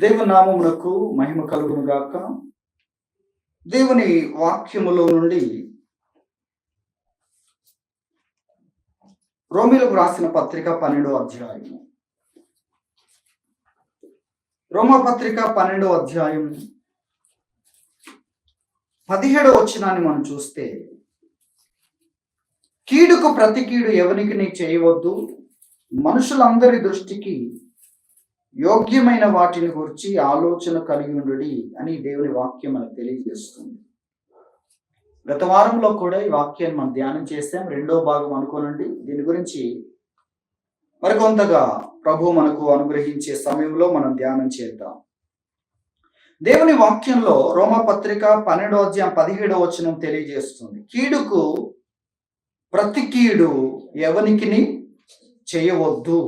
దేవుని నామమునకు మహిమ కలుగును గాక. దేవుని వాక్యములో నుండి రోమీలకు రాసిన పత్రిక 12వ అధ్యాయం. రోమపత్రిక 12వ అధ్యాయం 17వ వచనాన్ని మనం చూస్తే, కీడుకు ప్రతి కీడు ఎవనికి చేయవద్దు, మనుషులందరి దృష్టికి యోగ్యమైన వాటిని గురించి ఆలోచన కలిగి ఉండుడి అని దేవుని వాక్యం మనకు తెలియజేస్తుంది. గత వారంలో కూడా ఈ వాక్యాన్ని మనం ధ్యానం చేసాం. రెండో భాగం అనుకోనండి. దీని గురించి మరికొంతగా ప్రభు మనకు అనుగ్రహించే సమయంలో మనం ధ్యానం చేద్దాం. దేవుని వాక్యంలో రోమపత్రిక 12వ అధ్యాయం 17వ వచనం తెలియజేస్తుంది, కీడుకు ప్రతి కీడు ఎవనికి చేయవద్దు.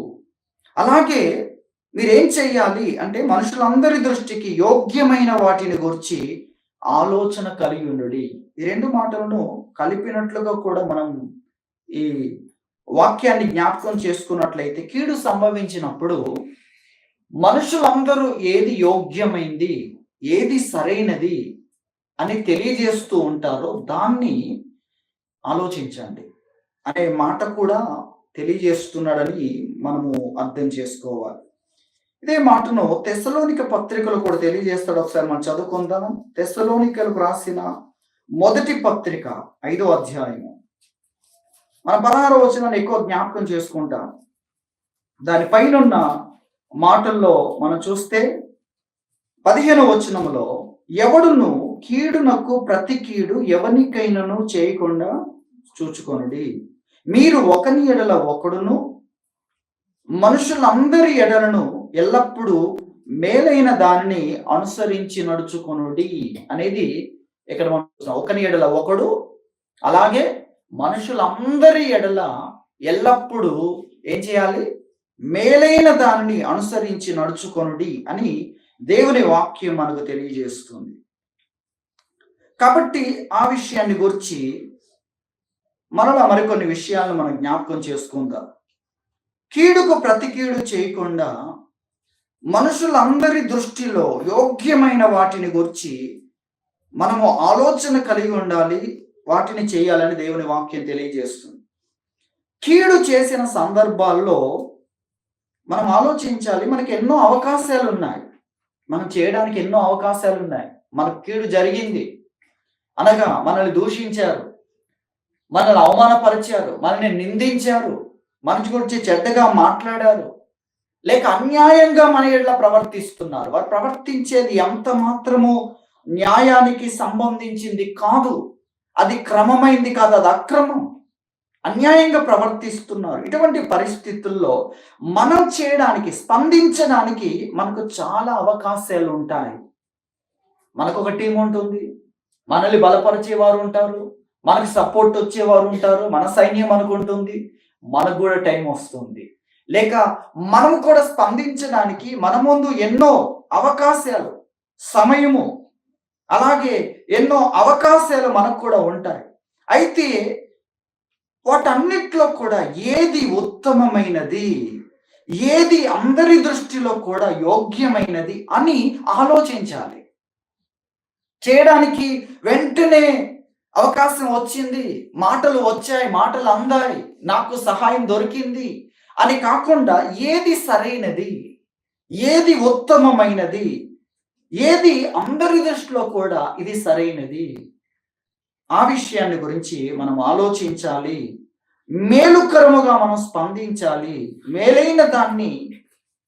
అలాగే మీరేం చెయ్యాలి అంటే, మనుషులందరి దృష్టికి యోగ్యమైన వాటిని గురించి ఆలోచన కలిగి ఉండుడి. ఈ రెండు మాటలను కలిపినట్లుగా కూడా మనం ఈ వాక్యాన్ని జ్ఞాపకం చేసుకున్నట్లయితే, కీడు సంభవించినప్పుడు మనుషులందరూ ఏది యోగ్యమైంది, ఏది సరైనది అని తెలియజేస్తూ ఉంటారో దాన్ని ఆలోచించండి అనే మాట కూడా తెలియజేస్తున్నాడని మనము అర్థం చేసుకోవాలి. ఇదే మాటను తెస్సలోనిక పత్రికలు కూడా తెలియజేస్తాడు. ఒకసారి మనం చదువుకుందాం. తెస్సలోనికలకు రాసిన మొదటి పత్రిక 5వ అధ్యాయము మన 16వ వచనాన్ని ఎక్కువ జ్ఞాపకం చేసుకుంటాం. దానిపైనున్న మాటల్లో మనం చూస్తే 15వ వచనంలో, ఎవడును కీడునకు ప్రతి కీడు ఎవనికైనను చేయకుండా చూచుకొనుడి, మీరు ఒకని ఎడల ఒకడును మనుషులందరి ఎడలను ఎల్లప్పుడూ మేలైన దానిని అనుసరించి నడుచుకొనుడి అనేది ఇక్కడ మనం చూస్తున్నాం. ఒకని ఎడల ఒకడు, అలాగే మనుషులందరి ఎడల ఎల్లప్పుడూ ఏం చేయాలి, మేలైన దానిని అనుసరించి నడుచుకొనుడి అని దేవుని వాక్యం మనకు తెలియజేస్తుంది. కాబట్టి ఆ విషయాన్ని గురించి మరలా మరికొన్ని విషయాలను మనం జ్ఞాపకం చేసుకుందాం. కీడుకు ప్రతి కీడు చేయకుండా మనుషులందరి దృష్టిలో యోగ్యమైన వాటిని గురించి మనము ఆలోచన కలిగి ఉండాలి, వాటిని చేయాలని దేవుని వాక్యం తెలియజేస్తుంది. కీడు చేసిన సందర్భాల్లో మనం ఆలోచించాలి. మనకి ఎన్నో అవకాశాలు ఉన్నాయి, మనం చేయడానికి ఎన్నో అవకాశాలు ఉన్నాయి. మనకు కీడు జరిగింది అనగా మనల్ని దూషించారు, మనల్ని అవమానపరిచారు, మనల్ని నిందించారు, మన గురించి చెడ్డగా మాట్లాడారు, లేక అన్యాయంగా మన ఎడల ప్రవర్తిస్తున్నారు. వారు ప్రవర్తించేది ఎంత మాత్రము న్యాయానికి సంబంధించింది కాదు, అది క్రమమైంది కాదు, అది అక్రమం, అన్యాయంగా ప్రవర్తిస్తున్నారు. ఇటువంటి పరిస్థితుల్లో మనం చేయడానికి, స్పందించడానికి మనకు చాలా అవకాశాలు ఉంటాయి. మనకు ఒక టీం ఉంటుంది, మనల్ని బలపరిచేవారు ఉంటారు, మనకు సపోర్ట్ వచ్చేవారు ఉంటారు, మన సైన్యం అనుకుంటుంది. మనకు కూడా టైం వస్తుంది, లేక మనం కూడా స్పందించడానికి మన ముందు ఎన్నో అవకాశాలు, సమయము, అలాగే ఎన్నో అవకాశాలు మనకు కూడా ఉంటాయి. అయితే వాటన్నిటిలో కూడా ఏది ఉత్తమమైనది, ఏది అందరి దృష్టిలో కూడా యోగ్యమైనది అని ఆలోచించాలి. చేయడానికి వెంటనే అవకాశం వచ్చింది, మాటలు వచ్చాయి, మాటలు అందాయి, నాకు సహాయం దొరికింది అని కాకుండా, ఏది సరైనది, ఏది ఉత్తమమైనది, ఏది అందరి దృష్టిలో కూడా ఇది సరైనది, ఆ విషయాన్ని గురించి మనం ఆలోచించాలి. మేలుకరముగా మనం స్పందించాలి, మేలైన దాన్ని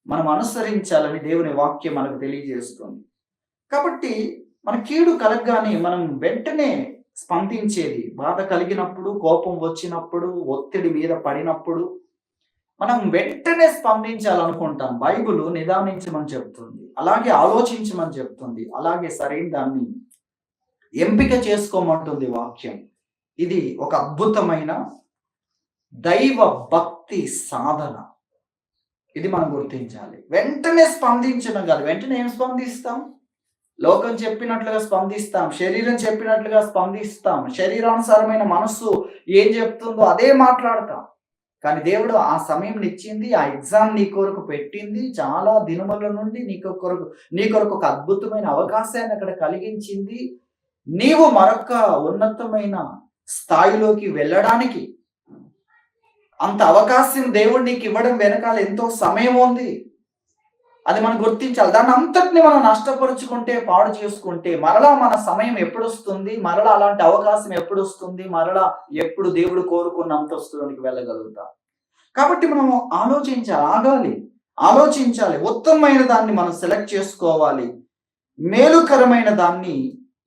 మనం అనుసరించాలని దేవుని వాక్యం మనకు తెలియజేస్తుంది. కాబట్టి మన కీడు కలగగానే మనం వెంటనే స్పందించేది, బాధ కలిగినప్పుడు, కోపం వచ్చినప్పుడు, ఒత్తిడి మీద పడినప్పుడు మనం వెంటనే స్పందించాలనుకుంటాం. బైబిల్ నిదానించమని చెప్తుంది, అలాగే ఆలోచించమని చెప్తుంది, అలాగే సరైన దాన్ని ఎంపిక చేసుకోమంటుంది వాక్యం. ఇది ఒక అద్భుతమైన దైవ భక్తి సాధన. ఇది మనం గుర్తించాలి. వెంటనే స్పందించడం కాదు. వెంటనే ఏం స్పందిస్తాం? లోకం చెప్పినట్లుగా స్పందిస్తాం, శరీరం చెప్పినట్లుగా స్పందిస్తాం, శరీరానుసారమైన మనస్సు ఏం చెప్తుందో అదే మాట్లాడతాం. కానీ దేవుడు ఆ సమయం ఇచ్చింది, ఆ ఎగ్జామ్ నీ కొరకు పెట్టింది, చాలా దినముల నుండి నీ కొరకు ఒక అద్భుతమైన అవకాశాన్ని అక్కడ కలిగించింది. నీవు మరొక ఉన్నతమైన స్థాయిలోకి వెళ్ళడానికి అంత అవకాశం దేవుడు నీకు ఇవ్వడం వెనకాల ఎంతో సమయం ఉంది. అది మనం గుర్తించాలి. దాన్ని అంతటిని మనం నష్టపరుచుకుంటే, పాడు చేసుకుంటే మరలా మన సమయం ఎప్పుడు వస్తుంది, మరలా అలాంటి అవకాశం ఎప్పుడు వస్తుంది, మరలా ఎప్పుడు దేవుడు కోరుకున్న అంతస్తులోనికి వెళ్ళగలుగుతాం. కాబట్టి మనము ఆలోచించాలి. ఉత్తమమైన దాన్ని మనం సెలెక్ట్ చేసుకోవాలి. మేలుకరమైన దాన్ని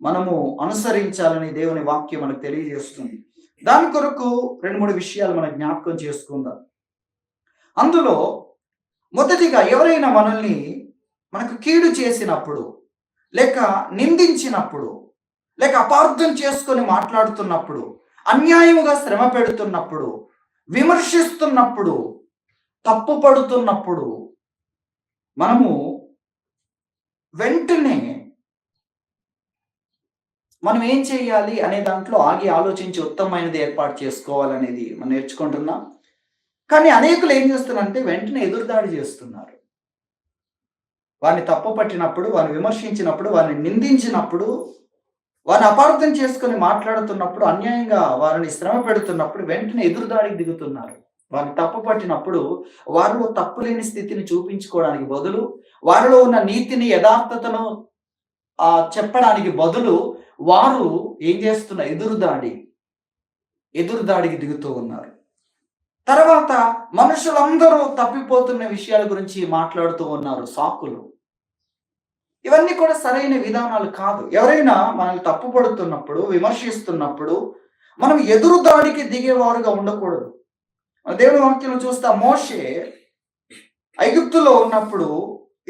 మనము అనుసరించాలని దేవుని వాక్యం మనకు తెలియజేస్తుంది. దాని కొరకు 2-3 విషయాలు మనం జ్ఞాపకం చేసుకుందాం. అందులో మొదటిగా, ఎవరైనా మనకు కీడు చేసినప్పుడు, లేక నిందించినప్పుడు, లేక అపార్థం చేసుకొని మాట్లాడుతున్నప్పుడు, అన్యాయముగా శ్రమ పెడుతున్నప్పుడు, విమర్శిస్తున్నప్పుడు, తప్పు పడుతున్నప్పుడు మనము వెంటనే మనం ఏం చేయాలి అనే దాంట్లో ఆగి ఆలోచించి ఉత్తమమైనది ఏర్పాటు చేసుకోవాలనేది మనం నేర్చుకుంటున్నాం. కానీ అనేకులు ఏం చేస్తున్నారంటే వెంటనే ఎదురుదాడి చేస్తున్నారు. వారిని తప్పు పట్టినప్పుడు, వారిని విమర్శించినప్పుడు, వారిని నిందించినప్పుడు, వారిని అపార్థం చేసుకొని మాట్లాడుతున్నప్పుడు, అన్యాయంగా వారిని శ్రమ పెడుతున్నప్పుడు వెంటనే ఎదురుదాడికి దిగుతున్నారు. వారిని తప్పు పట్టినప్పుడు వారిలో తప్పు లేని స్థితిని చూపించుకోవడానికి బదులు, వారిలో ఉన్న నీతిని, యథార్థతను చెప్పడానికి బదులు వారు ఏం చేస్తున్నారు? ఎదురుదాడికి దిగుతూ ఉన్నారు. తర్వాత మనుషులందరూ తప్పిపోతున్న విషయాల గురించి మాట్లాడుతూ ఉన్నారు, సాకులు. ఇవన్నీ కూడా సరైన విధానాలు కాదు. ఎవరైనా మనల్ని తప్పుపడుతున్నప్పుడు, విమర్శిస్తున్నప్పుడు మనం ఎదురుదాడికి దిగేవారుగా ఉండకూడదు. దేవుని వాక్యం చూస్తా, మోషే ఐగుప్తులో ఉన్నప్పుడు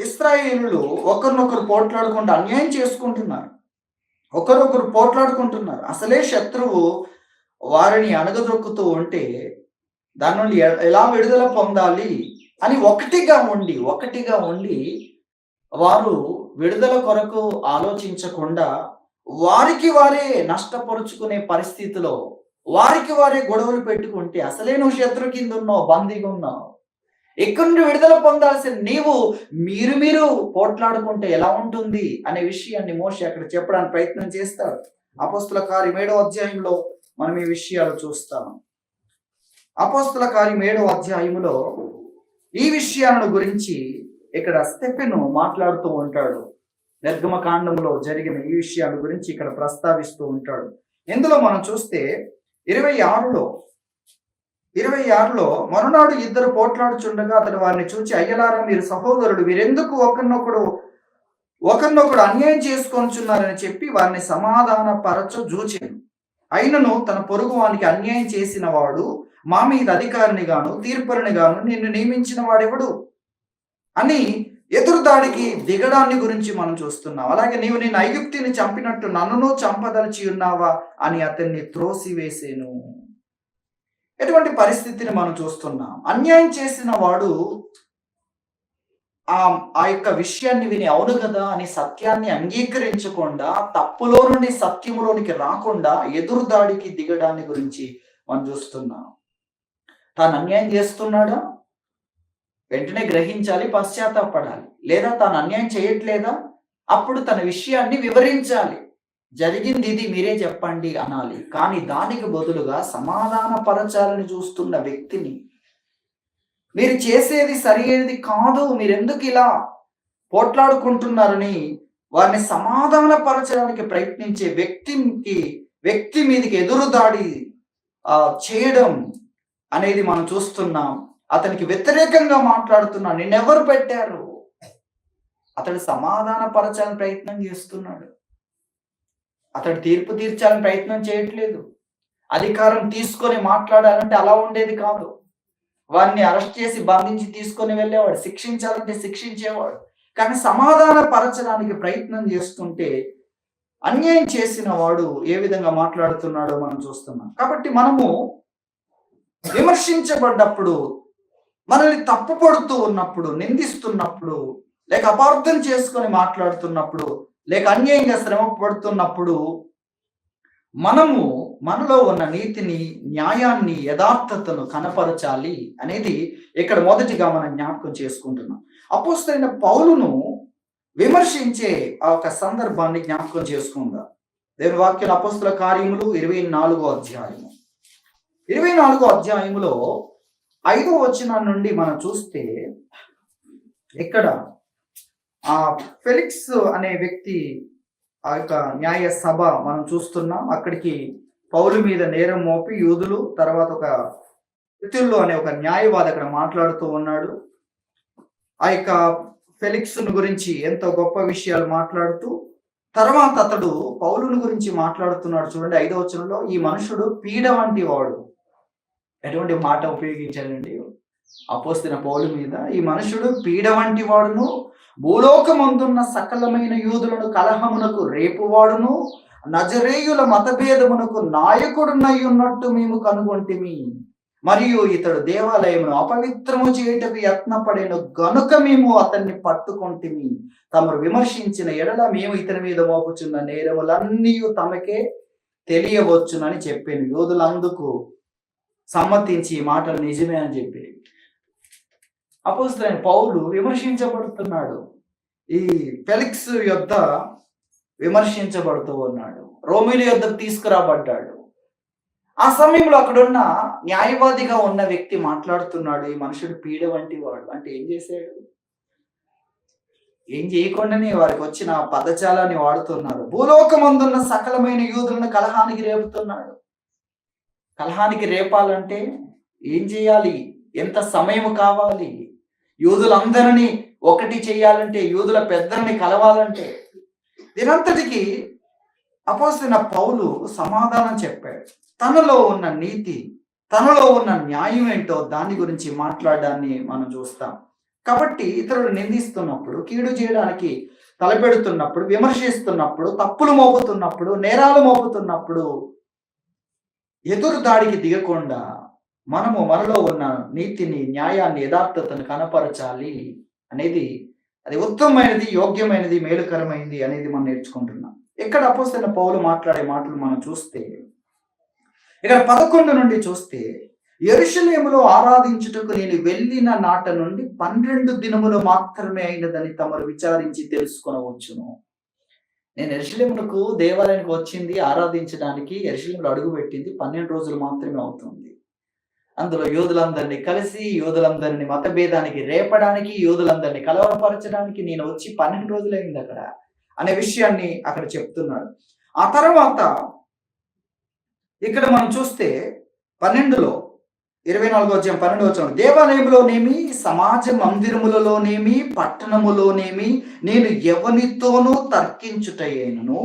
ఇశ్రాయేలులు ఒకరినొకరు పోట్లాడుకుంటూ అన్యాయం చేసుకుంటున్నారు, ఒకరొకరు పోట్లాడుకుంటున్నారు. అసలే శత్రువు వారిని అణగదొక్కుతూ ఉంటే దాని నుండి ఎలా విడుదల పొందాలి అని ఒకటిగా ఉండి వారు విడుదల కొరకు ఆలోచించకుండా వారికి వారే నష్టపరుచుకునే పరిస్థితిలో వారికి వారే గొడవలు పెట్టుకుంటే, అసలే నువ్వు శత్రు కింద ఉన్నావు, బందీగా ఉన్నావు. ఎక్కడి నుండి విడుదల పొందాల్సిన నీవు మీరు పోట్లాడుకుంటే ఎలా ఉంటుంది అనే విషయాన్ని మోషే అక్కడ చెప్పడానికి ప్రయత్నం చేస్తాడు. అపోస్తుల కార్యం 7వ అధ్యాయంలో మనం ఈ విషయాలు చూస్తాం. అపోస్తుల కార్యం 7వ అధ్యాయంలో ఈ విషయాలను గురించి ఇక్కడ స్టెఫెను మాట్లాడుతూ ఉంటాడు. నిర్గమకాండంలో జరిగిన ఈ విషయాల గురించి ఇక్కడ ప్రస్తావిస్తూ ఉంటాడు. ఇందులో మనం చూస్తే 26లో మరునాడు ఇద్దరు పోట్లాడుచుండగా అతడు వారిని చూచి, అయ్యలారా, మీరు సహోదరుడు, వీరెందుకు ఒకరినొకడు అన్యాయం చేసుకొనిచున్నారని చెప్పి వారిని సమాధాన పరచజూచెను. అయినను తన పొరుగు వానికి అన్యాయం చేసిన వాడు మా మీద అధికారిని గాను తీర్పుని గాను నిన్ను నియమించిన వాడెవడు అని ఎదురుదాడికి దిగడాన్ని గురించి మనం చూస్తున్నాం. అలాగే నీవు నేను ఐగుప్తిని చంపినట్టు నన్నును చంపదలిచి ఉన్నావా అని అతన్ని త్రోసివేసేను. ఎటువంటి పరిస్థితిని మనం చూస్తున్నాం? అన్యాయం చేసిన వాడు ఆ యొక్క విషయాన్ని విని అవును కదా అని సత్యాన్ని అంగీకరించకుండా, తప్పులో నుండి సత్యములోనికి రాకుండా ఎదురుదాడికి దిగడాన్ని గురించి మనం చూస్తున్నాం. తాను అన్యాయం చేస్తున్నాడా? వెంటనే గ్రహించాలి, పశ్చాత్తాపడాలి. లేదా తాను అన్యాయం చేయట్లేదా? అప్పుడు తన విషయాన్ని వివరించాలి. జరిగింది ఇది, మీరే చెప్పండి అనాలి. కానీ దానికి బదులుగా సమాధాన పరచాలని చూస్తున్న వ్యక్తిని, మీరు చేసేది సరైనది కాదు, మీరెందుకు ఇలా పోట్లాడుకుంటున్నారని వారిని సమాధాన పరచడానికి ప్రయత్నించే వ్యక్తి మీదకి ఎదురుదాడి చేయడం అనేది మనం చూస్తున్నాం. అతనికి వ్యతిరేకంగా మాట్లాడుతున్నా, నిన్నెవరు పెట్టారు? అతడు సమాధాన పరచాలని ప్రయత్నం చేస్తున్నాడు. అతడు తీర్పు తీర్చాలని ప్రయత్నం చేయట్లేదు. అధికారం తీసుకొని మాట్లాడాలంటే అలా ఉండేది కాదు. వారిని అరెస్ట్ చేసి బంధించి తీసుకొని వెళ్ళేవాడు, శిక్షించాలంటే శిక్షించేవాడు. కానీ సమాధాన పరచడానికి ప్రయత్నం చేస్తుంటే అన్యాయం చేసిన వాడు ఏ విధంగా మాట్లాడుతున్నాడో మనం చూస్తున్నాం. కాబట్టి మనము విమర్శించబడ్డప్పుడు, మనల్ని తప్పుపడుతూ ఉన్నప్పుడు, నిందిస్తున్నప్పుడు, లేక అపార్థం చేసుకొని మాట్లాడుతున్నప్పుడు, లేక అన్యాయంగా శ్రమ పడుతున్నప్పుడు మనము మనలో ఉన్న నీతిని, న్యాయాన్ని, యథార్థతను కనపరచాలి అనేది ఇక్కడ మొదటిగా మనం జ్ఞాపకం చేసుకుంటున్నాం. అపోస్తలుడైన పౌలును విమర్శించే ఆ ఒక సందర్భాన్ని జ్ఞాపకం చేసుకుందాం. దేవుని వాక్యం అపోస్తల కార్యములు 24వ అధ్యాయము. 24వ అధ్యాయములో 5వ వచనం నుండి మనం చూస్తే ఇక్కడ ఆ ఫెలిక్స్ అనే వ్యక్తి ఆ యొక్క న్యాయ సభ మనం చూస్తున్నాం. అక్కడికి పౌలు మీద నేరం మోపి యూదులు, తర్వాత ఒక వ్యక్తుల్లో అనే ఒక న్యాయవాది అక్కడ మాట్లాడుతూ ఉన్నాడు. ఆ యొక్క ఫెలిక్స్ గురించి ఎంతో గొప్ప విషయాలు మాట్లాడుతూ, తర్వాత అతడు పౌలుని గురించి మాట్లాడుతున్నాడు. చూడండి 5వ వచనంలో, ఈ మనుషుడు పీడ వంటి వాడు. ఎటువంటి మాట ఉపయోగించాడండి అపోస్తలుడైన పౌలు మీద? ఈ మనుషుడు పీడ వంటి వాడును, భూలోకమందున్న సకలమైన యూదులను కలహమునకు రేపువాడును, నజరేయుల మతభేదమునకు నాయకుడునై ఉన్నట్టు మేము కనుగొంటిమి. మరియు ఇతడు దేవాలయమును అపవిత్రము చేయుటకు యత్నపడెను గనుక మేము అతన్ని పట్టుకొంటిమి. తమరు విమర్శించిన ఎడల మేము ఇతని మీద మోపుచున్న నేరములన్నీ తమకే తెలియవచ్చునని చెప్పాను. యూదులందుకు సమ్మతించి ఈ మాటలు నిజమే అని చెప్పి అపోస్తలుడైన పౌలు విమర్శించబడుతున్నాడు. ఈ ఫెలిక్స్ యొద్ద విమర్శించబడుతూ ఉన్నాడు. రోమిల యొద్దకు తీసుకురాబడ్డాడు. ఆ సమయంలో అక్కడున్న న్యాయవాదిగా ఉన్న వ్యక్తి మాట్లాడుతున్నాడు, ఈ మనుషుడు పీడ వంటి వాడు. అంటే ఏం చేశాడు? ఏం చేయకుండానే వారికి వచ్చిన పదజాలాన్ని వాడుతున్నారు. భూలోకమందున్న సకలమైన యూదులను కలహానికి రేపుతున్నాడు. కలహానికి రేపాలంటే ఏం చేయాలి? ఎంత సమయం కావాలి? యూదులందరినీ ఒకటి చేయాలంటే, యూదుల పెద్దల్ని కలవాలంటే, దీనంతటికి అపోస్తలుడైన పౌలు సమాధానం చెప్పాడు. తనలో ఉన్న నీతి, తనలో ఉన్న న్యాయం ఏంటో దాని గురించి మాట్లాడడాన్ని మనం చూస్తాం. కాబట్టి ఇతరులు నిందిస్తున్నప్పుడు, కీడు చేయడానికి తలపెడుతున్నప్పుడు, విమర్శిస్తున్నప్పుడు, తప్పులు మోపుతున్నప్పుడు, నేరాలు మోపుతున్నప్పుడు ఎదురు దాడికి దిగకుండా మనము మనలో ఉన్న నీతిని, న్యాయాన్ని, యథార్థతను కనపరచాలి అనేది అది ఉత్తమమైనది, యోగ్యమైనది, మేలుకరమైనది అనేది మనం నేర్చుకుంటున్నాం. ఇక్కడ అపోస్తలుడైన పౌలు మాట్లాడే మాటలు మనం చూస్తే, ఇక్కడ 11 నుండి చూస్తే, యెరూషలేములో ఆరాధించుటకు నేను వెళ్ళిన నాట నుండి 12 దినములు మాత్రమే అయినదని తమరు విచారించి తెలుసుకొనవచ్చును. నేను యెరూషలేమునకు దేవాలయానికి వచ్చింది ఆరాధించడానికి, యెరూషలేములో అడుగుపెట్టింది 12 రోజులు మాత్రమే అవుతుంది. అందులో యూదులందరినీ కలిసి, యూదులందరినీ మతభేదానికి రేపడానికి, యూదులందరినీ కలవరపరచడానికి నేను వచ్చి 12 రోజులైంది అక్కడ అనే విషయాన్ని అక్కడ చెప్తున్నాడు. ఆ తర్వాత ఇక్కడ మనం చూస్తే 12లో 24వ అధ్యాయం 12వ వచనం, దేవాలయంలోనేమి, సమాజ మందిరములలోనేమి, పట్టణములోనేమి నేను ఎవనితోనూ తర్కించుటయైనను,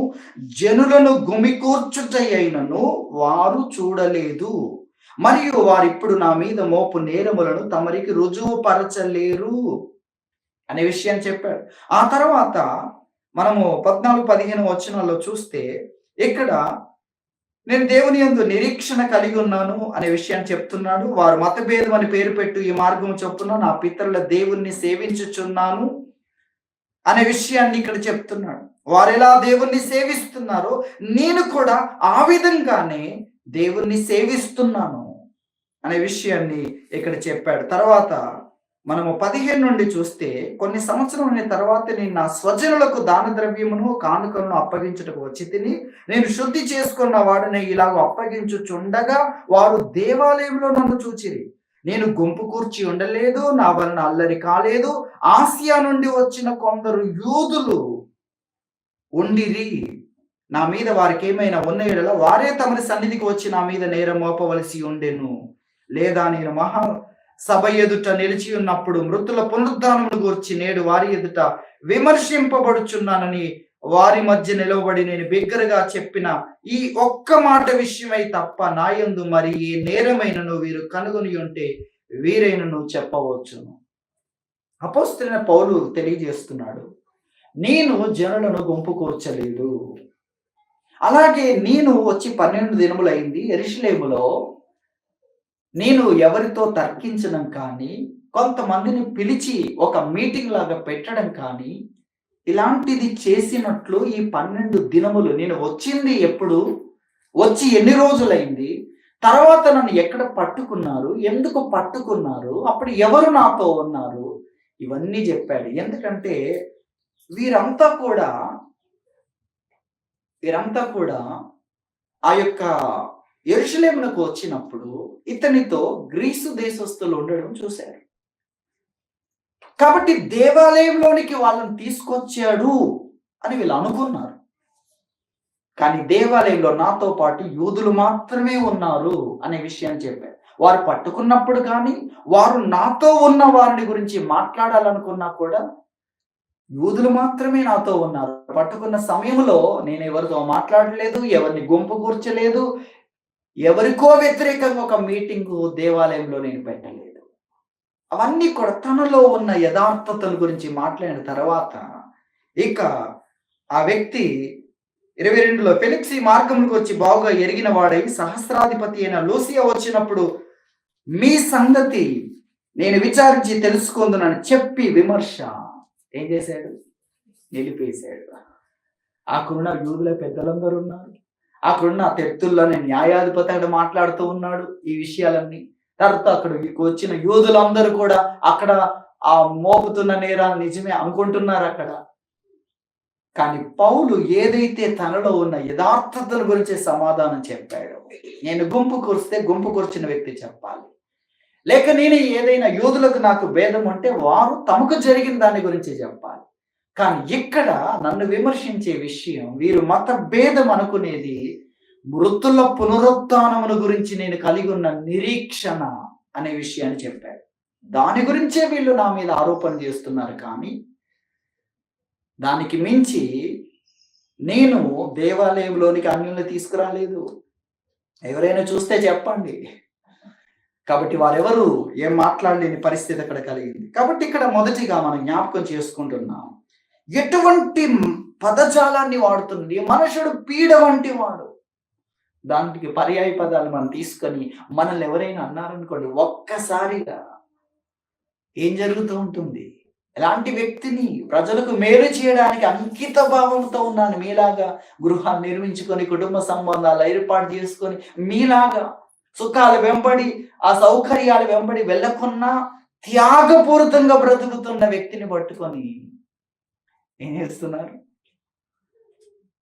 జనులను గుమికూర్చుటయైనను వారు చూడలేదు. మరియు వారిప్పుడు నా మీద మోపు నేరములను తమరికి రుజువు పరచలేరు అనే విషయాన్ని చెప్పాడు. ఆ తర్వాత మనము 14-15 వచనాల్లో చూస్తే, ఇక్కడ నేను దేవుని యందు నిరీక్షణ కలిగి ఉన్నాను అనే విషయాన్ని చెప్తున్నాడు. వారు మతభేదం అని పేరు పెట్టు ఈ మార్గం చొప్పున నా పితరుల దేవుణ్ణి సేవించుచున్నాను అనే విషయాన్ని ఇక్కడ చెప్తున్నాడు. వారు ఎలా దేవుణ్ణి సేవిస్తున్నారో నేను కూడా ఆ విధంగానే దేవుణ్ణి సేవిస్తున్నాను అనే విషయాన్ని ఇక్కడ చెప్పాడు. తర్వాత మనము 15 నుండి చూస్తే, కొన్ని సంవత్సరముల తర్వాత నేను నా స్వజనులకు దాన ద్రవ్యమును కానుకలను అప్పగించుటకు వచ్చి తిని, నేను శుద్ధి చేసుకున్న వాడిని ఇలాగ అప్పగించుచుండగా వారు దేవాలయంలో నన్ను చూచిరి. నేను గుంపు కూర్చి ఉండలేదు, నా వలన అల్లరి కాలేదు. ఆసియా నుండి వచ్చిన కొందరు యూదులు ఉండిరి. నా మీద వారికి ఏమైనా ఉన్న యెడల వారే తమరి సన్నిధికి వచ్చి నా మీద నేరం మోపవలసి ఉండెను. లేదా నేను మహా సభ ఎదుట నిలిచి ఉన్నప్పుడు మృతుల పునరుద్ధానమును గూర్చి నేడు వారి ఎదుట విమర్శింపబడుచున్నానని వారి మధ్య నిలవబడి నేను బిగ్గరగా చెప్పిన ఈ ఒక్క మాట విషయమై తప్ప నాయందు మరి ఏ నేరమైనను వీరు కనుగొని ఉంటే వీరైనను చెప్పవచ్చును. అపోస్తలుడైన పౌలు తెలియజేస్తున్నాడు, నేను జనులను గుంపు కూర్చలేదు. అలాగే నేను వచ్చి 12 దినములైంది. యెరూషలేములో నేను ఎవరితో తర్కించడం కానీ, కొంతమందిని పిలిచి ఒక మీటింగ్ లాగా పెట్టడం కానీ, ఇలాంటిది చేసినట్లు ఈ 12 దినములు నేను వచ్చింది ఎప్పుడు? వచ్చి ఎన్ని రోజులైంది, తర్వాత నన్ను ఎక్కడ పట్టుకున్నారు, ఎందుకు పట్టుకున్నారు, అప్పుడు ఎవరు నాతో ఉన్నారు, ఇవన్నీ చెప్పాడు. ఎందుకంటే వీరంతా కూడా వీరంతా కూడా ఆ యొక్క యెరూషలేమునకు వచ్చినప్పుడు ఇతనితో గ్రీసు దేశస్థులు ఉండడం చూశారు. కాబట్టి దేవాలయంలోనికి వాళ్ళని తీసుకొచ్చాడు అని వీళ్ళు అనుకున్నారు. కానీ దేవాలయంలో నాతో పాటు యూదులు మాత్రమే ఉన్నారు అనే విషయాన్ని చెప్పారు. వారు పట్టుకున్నప్పుడు కానీ, వారు నాతో ఉన్న వారిని గురించి మాట్లాడాలనుకున్నా కూడా యూదులు మాత్రమే నాతో ఉన్నారు. పట్టుకున్న సమయంలో నేను ఎవరితో మాట్లాడలేదు, ఎవరిని గుంపు కూర్చలేదు, ఎవరికో వ్యతిరేకంగా ఒక మీటింగు దేవాలయంలో నేను పెట్టలేదు. అవన్నీ కూడా తనలో ఉన్న యథార్థతల గురించి మాట్లాడిన తర్వాత ఇక ఆ వ్యక్తి 22లో ఫెలిక్స్ ఈ మార్గంలోకి వచ్చి బాగా ఎరిగిన వాడై సహస్రాధిపతి అయిన లూసియా వచ్చినప్పుడు మీ సంగతి నేను విచారించి తెలుసుకుందునని చెప్పి విమర్శ ఏం చేశాడు? నిలిపేశాడు. అక్కడున్న యూదుల పెద్దలందరూ ఉన్నారు. అక్కడున్న తెర్తుల్లోనే న్యాయాధిపతి అక్కడ మాట్లాడుతూ ఉన్నాడు ఈ విషయాలన్నీ. తర్వాత అక్కడ వచ్చిన యూదులందరూ కూడా అక్కడ ఆ మోపుతున్న నేరాలు నిజమే అనుకుంటున్నారు అక్కడ. కానీ పౌలు ఏదైతే తనలో ఉన్న యథార్థతల గురించి సమాధానం చెప్పాడో, నేను గుంపు కూర్చిన వ్యక్తి చెప్పాలి, లేక నేను ఏదైనా యూదులకు నాకు భేదం ఉంటే వారు తమకు జరిగిన దాని గురించి చెప్పాలి. కానీ ఇక్కడ నన్ను విమర్శించే విషయం, వీరు మత భేదం అనుకునేది మృతుల పునరుత్థానమును గురించి నేను కలిగి ఉన్న నిరీక్షణ అనే విషయాన్ని చెప్పాడు. దాని గురించే వీళ్ళు నా మీద ఆరోపణ చేస్తున్నారు. కానీ దానికి మించి నేను దేవాలయంలోనికి అన్యుల్ని తీసుకురాలేదు. ఎవరైనా చూస్తే చెప్పండి. కాబట్టి వారెవరు ఏం మాట్లాడలేని పరిస్థితి అక్కడ కలిగింది. కాబట్టి ఇక్కడ మొదటిగా మనం జ్ఞాపకం చేసుకుంటున్నాం, ఎటువంటి పదజాలాన్ని వాడుతుంది. మనుషుడు పీడ వంటి వాడు. దానికి పర్యాయ పదాలు మనం తీసుకొని మనల్ని ఎవరైనా అన్నారనుకోండి, ఒక్కసారిగా ఏం జరుగుతూ ఉంటుంది? ఎలాంటి వ్యక్తిని ప్రజలకు మేలు చేయడానికి అంకిత భావంతో ఉన్నాను, మీలాగా గృహాలు నిర్మించుకొని కుటుంబ సంబంధాలు ఏర్పాటు చేసుకొని మీలాగా సుఖాలు వెంబడి ఆ సౌకర్యాలు వెంబడి వెళ్ళకున్నా త్యాగపూరితంగా బ్రతుకుతున్న వ్యక్తిని పట్టుకొని ఏం చేస్తున్నారు?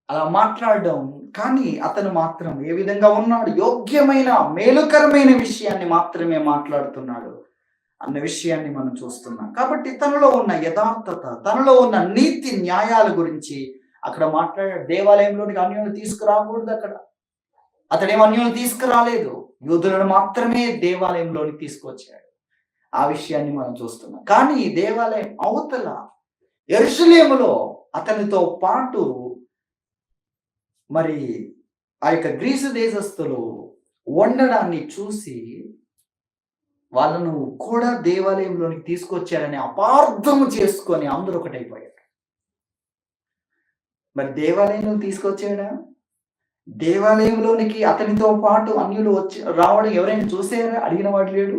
అలా మాట్లాడడం. కానీ అతను మాత్రం ఏ విధంగా ఉన్నాడు? యోగ్యమైన మేలుకరమైన విషయాన్ని మాత్రమే మాట్లాడుతున్నాడు అన్న విషయాన్ని మనం చూస్తున్నాం. కాబట్టి తనలో ఉన్న యథార్థత, తనలో ఉన్న నీతి న్యాయాల గురించి అక్కడ మాట్లాడాడు. దేవాలయంలోనికి అన్యులను తీసుకురాకూడదు. అక్కడ అతడేం అన్యులను తీసుకురాలేదు, యూదులను మాత్రమే దేవాలయంలోనికి తీసుకొచ్చాడు. ఆ విషయాన్ని మనం చూస్తున్నాం. కానీ దేవాలయం అవతల యెరూషలేములో అతనితో పాటు మరి ఆ యొక్క గ్రీసు దేశస్థులు ఉండడాన్ని చూసి వాళ్ళను కూడా దేవాలయంలోనికి తీసుకొచ్చారని అపార్థం చేసుకొని అందరూ ఒకటైపోయారు. మరి దేవాలయంలో తీసుకొచ్చాడా? దేవాలయంలోనికి అతనితో పాటు అన్యులు వచ్చి రావడం ఎవరైనా చూసారా? అడిగిన వాడు లేడు,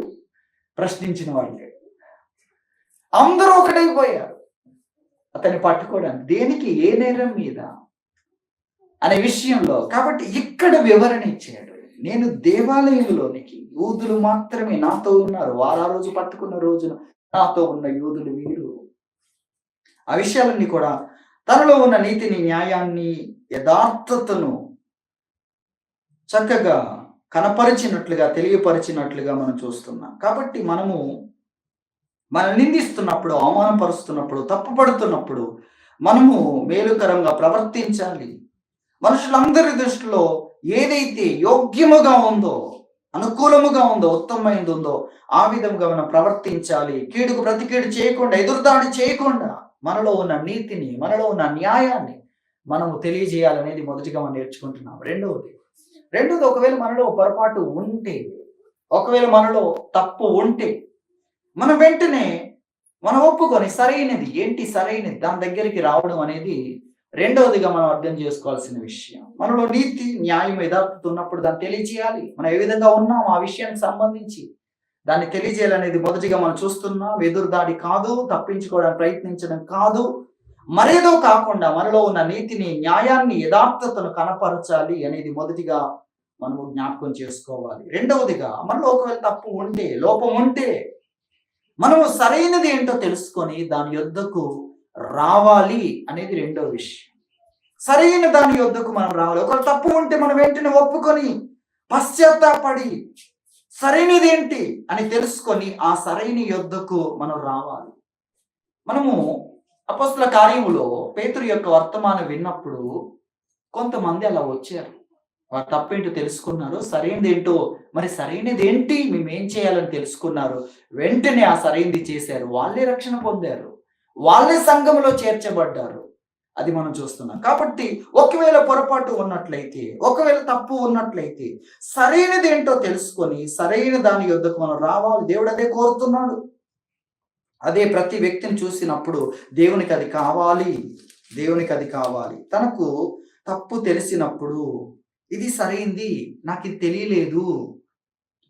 ప్రశ్నించిన వాడు లేడు. అందరూ ఒకటైపోయారు అతన్ని పట్టుకోవడానికి. దేనికి? ఏ నేరం మీద అనే విషయంలో. కాబట్టి ఇక్కడ వివరణ ఇచ్చాడు. నేను దేవాలయంలోనికి యూదులు మాత్రమే నాతో ఉన్నారు. వారు ఆ రోజు పట్టుకున్న రోజున నాతో ఉన్న యూదులు వీరు. ఆ విషయాలన్నీ కూడా తనలో ఉన్న నీతిని, న్యాయాన్ని, యథార్థతను చక్కగా కనపరిచినట్లుగా, తెలియపరిచినట్లుగా మనం చూస్తున్నాం. కాబట్టి మనం నిందిస్తున్నప్పుడు, అవమానపరుస్తున్నప్పుడు, తప్పుపడుతున్నప్పుడు మనము మేలుకరంగా ప్రవర్తించాలి. మనుషులందరి దృష్టిలో ఏదైతే యోగ్యముగా ఉందో, అనుకూలముగా ఉందో, ఉత్తమమైనది ఉందో ఆ విధంగా మనం ప్రవర్తించాలి. కీడుకు ప్రతికీడు చేయకుండా, ఎదురుదాడి చేయకుండా మనలో ఉన్న నీతిని, మనలో ఉన్న న్యాయాన్ని మనము తెలియజేయాలనేది మొదటిగా మనం నేర్చుకుంటున్నాం. రెండోది ఒకవేళ మనలో పొరపాటు ఉంటే, ఒకవేళ మనలో తప్పు ఉంటే మనం వెంటనే మనం ఒప్పుకొని సరైనది ఏంటి, సరైనది దాని దగ్గరికి రావడం అనేది రెండవదిగా మనం అర్థం చేసుకోవాల్సిన విషయం. మనలో నీతి, న్యాయం, యథార్థత ఉన్నప్పుడు దాన్ని తెలియజేయాలి. మనం ఏ విధంగా ఉన్నాం ఆ విషయానికి సంబంధించి దాన్ని తెలియజేయాలనేది మొదటిగా మనం చూస్తున్నాం. ఎదురుదాడి కాదు, తప్పించుకోవడానికి ప్రయత్నించడం కాదు, మరేదో కాకుండా మనలో ఉన్న నీతిని, న్యాయాన్ని, యథార్థతను కనపరచాలి అనేది మొదటిగా మనము జ్ఞాపకం చేసుకోవాలి. రెండవదిగా మనలో ఒకవేళ తప్పు ఉంటే, లోపం ఉంటే మనము సరైనది ఏంటో తెలుసుకొని దాని యొద్దకు రావాలి అనేది రెండవ విషయం. సరైన దాని యొద్దకు మనం రావాలి. ఒకవేళ తప్పు ఉంటే మనం వెంటనే ఒప్పుకొని పశ్చాత్తాపడి సరైనది ఏంటి అని తెలుసుకొని ఆ సరైన యొద్దకు మనం రావాలి. మనము అపొస్తలుల కార్యములో పేతురు యొక్క వర్తమానం విన్నప్పుడు కొంతమంది అలా వచ్చారు. వారు తప్పేంటో తెలుసుకున్నారు, సరైనది ఏంటో మరి సరైనది ఏంటి మేమేం చేయాలని తెలుసుకున్నారు. వెంటనే ఆ సరైనది చేశారు. వాళ్ళే రక్షణ పొందారు, వాళ్ళే సంఘములో చేర్చబడ్డారు. అది మనం చూస్తున్నాం. కాబట్టి ఒకవేళ పొరపాటు ఉన్నట్లయితే, ఒకవేళ తప్పు ఉన్నట్లయితే సరైనది ఏంటో తెలుసుకొని సరైన దాని యొద్దకు మనం రావాలి. దేవుడు అదే కోరుతున్నాడు. అదే ప్రతి వ్యక్తిని చూసినప్పుడు దేవునికి అది కావాలి, దేవునికి అది కావాలి. తనకు తప్పు తెలిసినప్పుడు ఇది సరైంది, నాకు ఇది తెలియలేదు,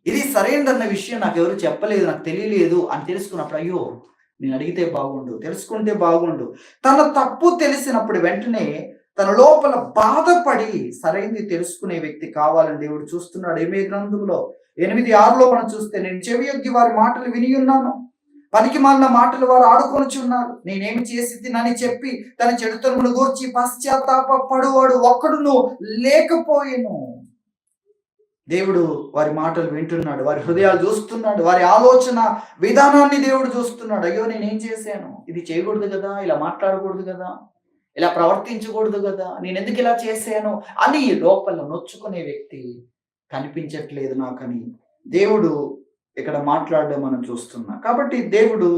ఇది సరైనదన్న విషయం నాకు ఎవరు చెప్పలేదు, నాకు తెలియలేదు అని తెలుసుకున్నప్పుడు అయ్యో నేను అడిగితే బాగుండు, తెలుసుకుంటే బాగుండు. తన తప్పు తెలిసినప్పుడు వెంటనే తన లోపల బాధపడి సరైనది తెలుసుకునే వ్యక్తి కావాలని దేవుడు చూస్తున్నాడు. ఎర్మియా గ్రంథంలో 8:6 మనం చూస్తే, నేను చెవియొగ్గి వారి మాటలు విని ఉన్నాను, పనికి మాలిన మాటలు వారు ఆడుకొనుచున్నారు, నేనేమి చేసి తినని చెప్పి తన చెడుతనమును గూర్చి పశ్చాత్తాప పడువాడు ఒక్కడును లేకపోయేను. దేవుడు వారి మాటలు వింటున్నాడు, వారి హృదయాలు చూస్తున్నాడు, వారి ఆలోచన విధానాన్ని దేవుడు చూస్తున్నాడు. అయ్యో నేనేం చేశాను, ఇది చేయకూడదు కదా, ఇలా మాట్లాడకూడదు కదా, ఇలా ప్రవర్తించకూడదు కదా, నేను ఎందుకు ఇలా చేశాను అని లోపల నొచ్చుకునే వ్యక్తి కనిపించట్లేదు నాకని దేవుడు ఇక్కడ మాట్లాడడం మనం చూస్తున్నాం. కాబట్టి దేవుడు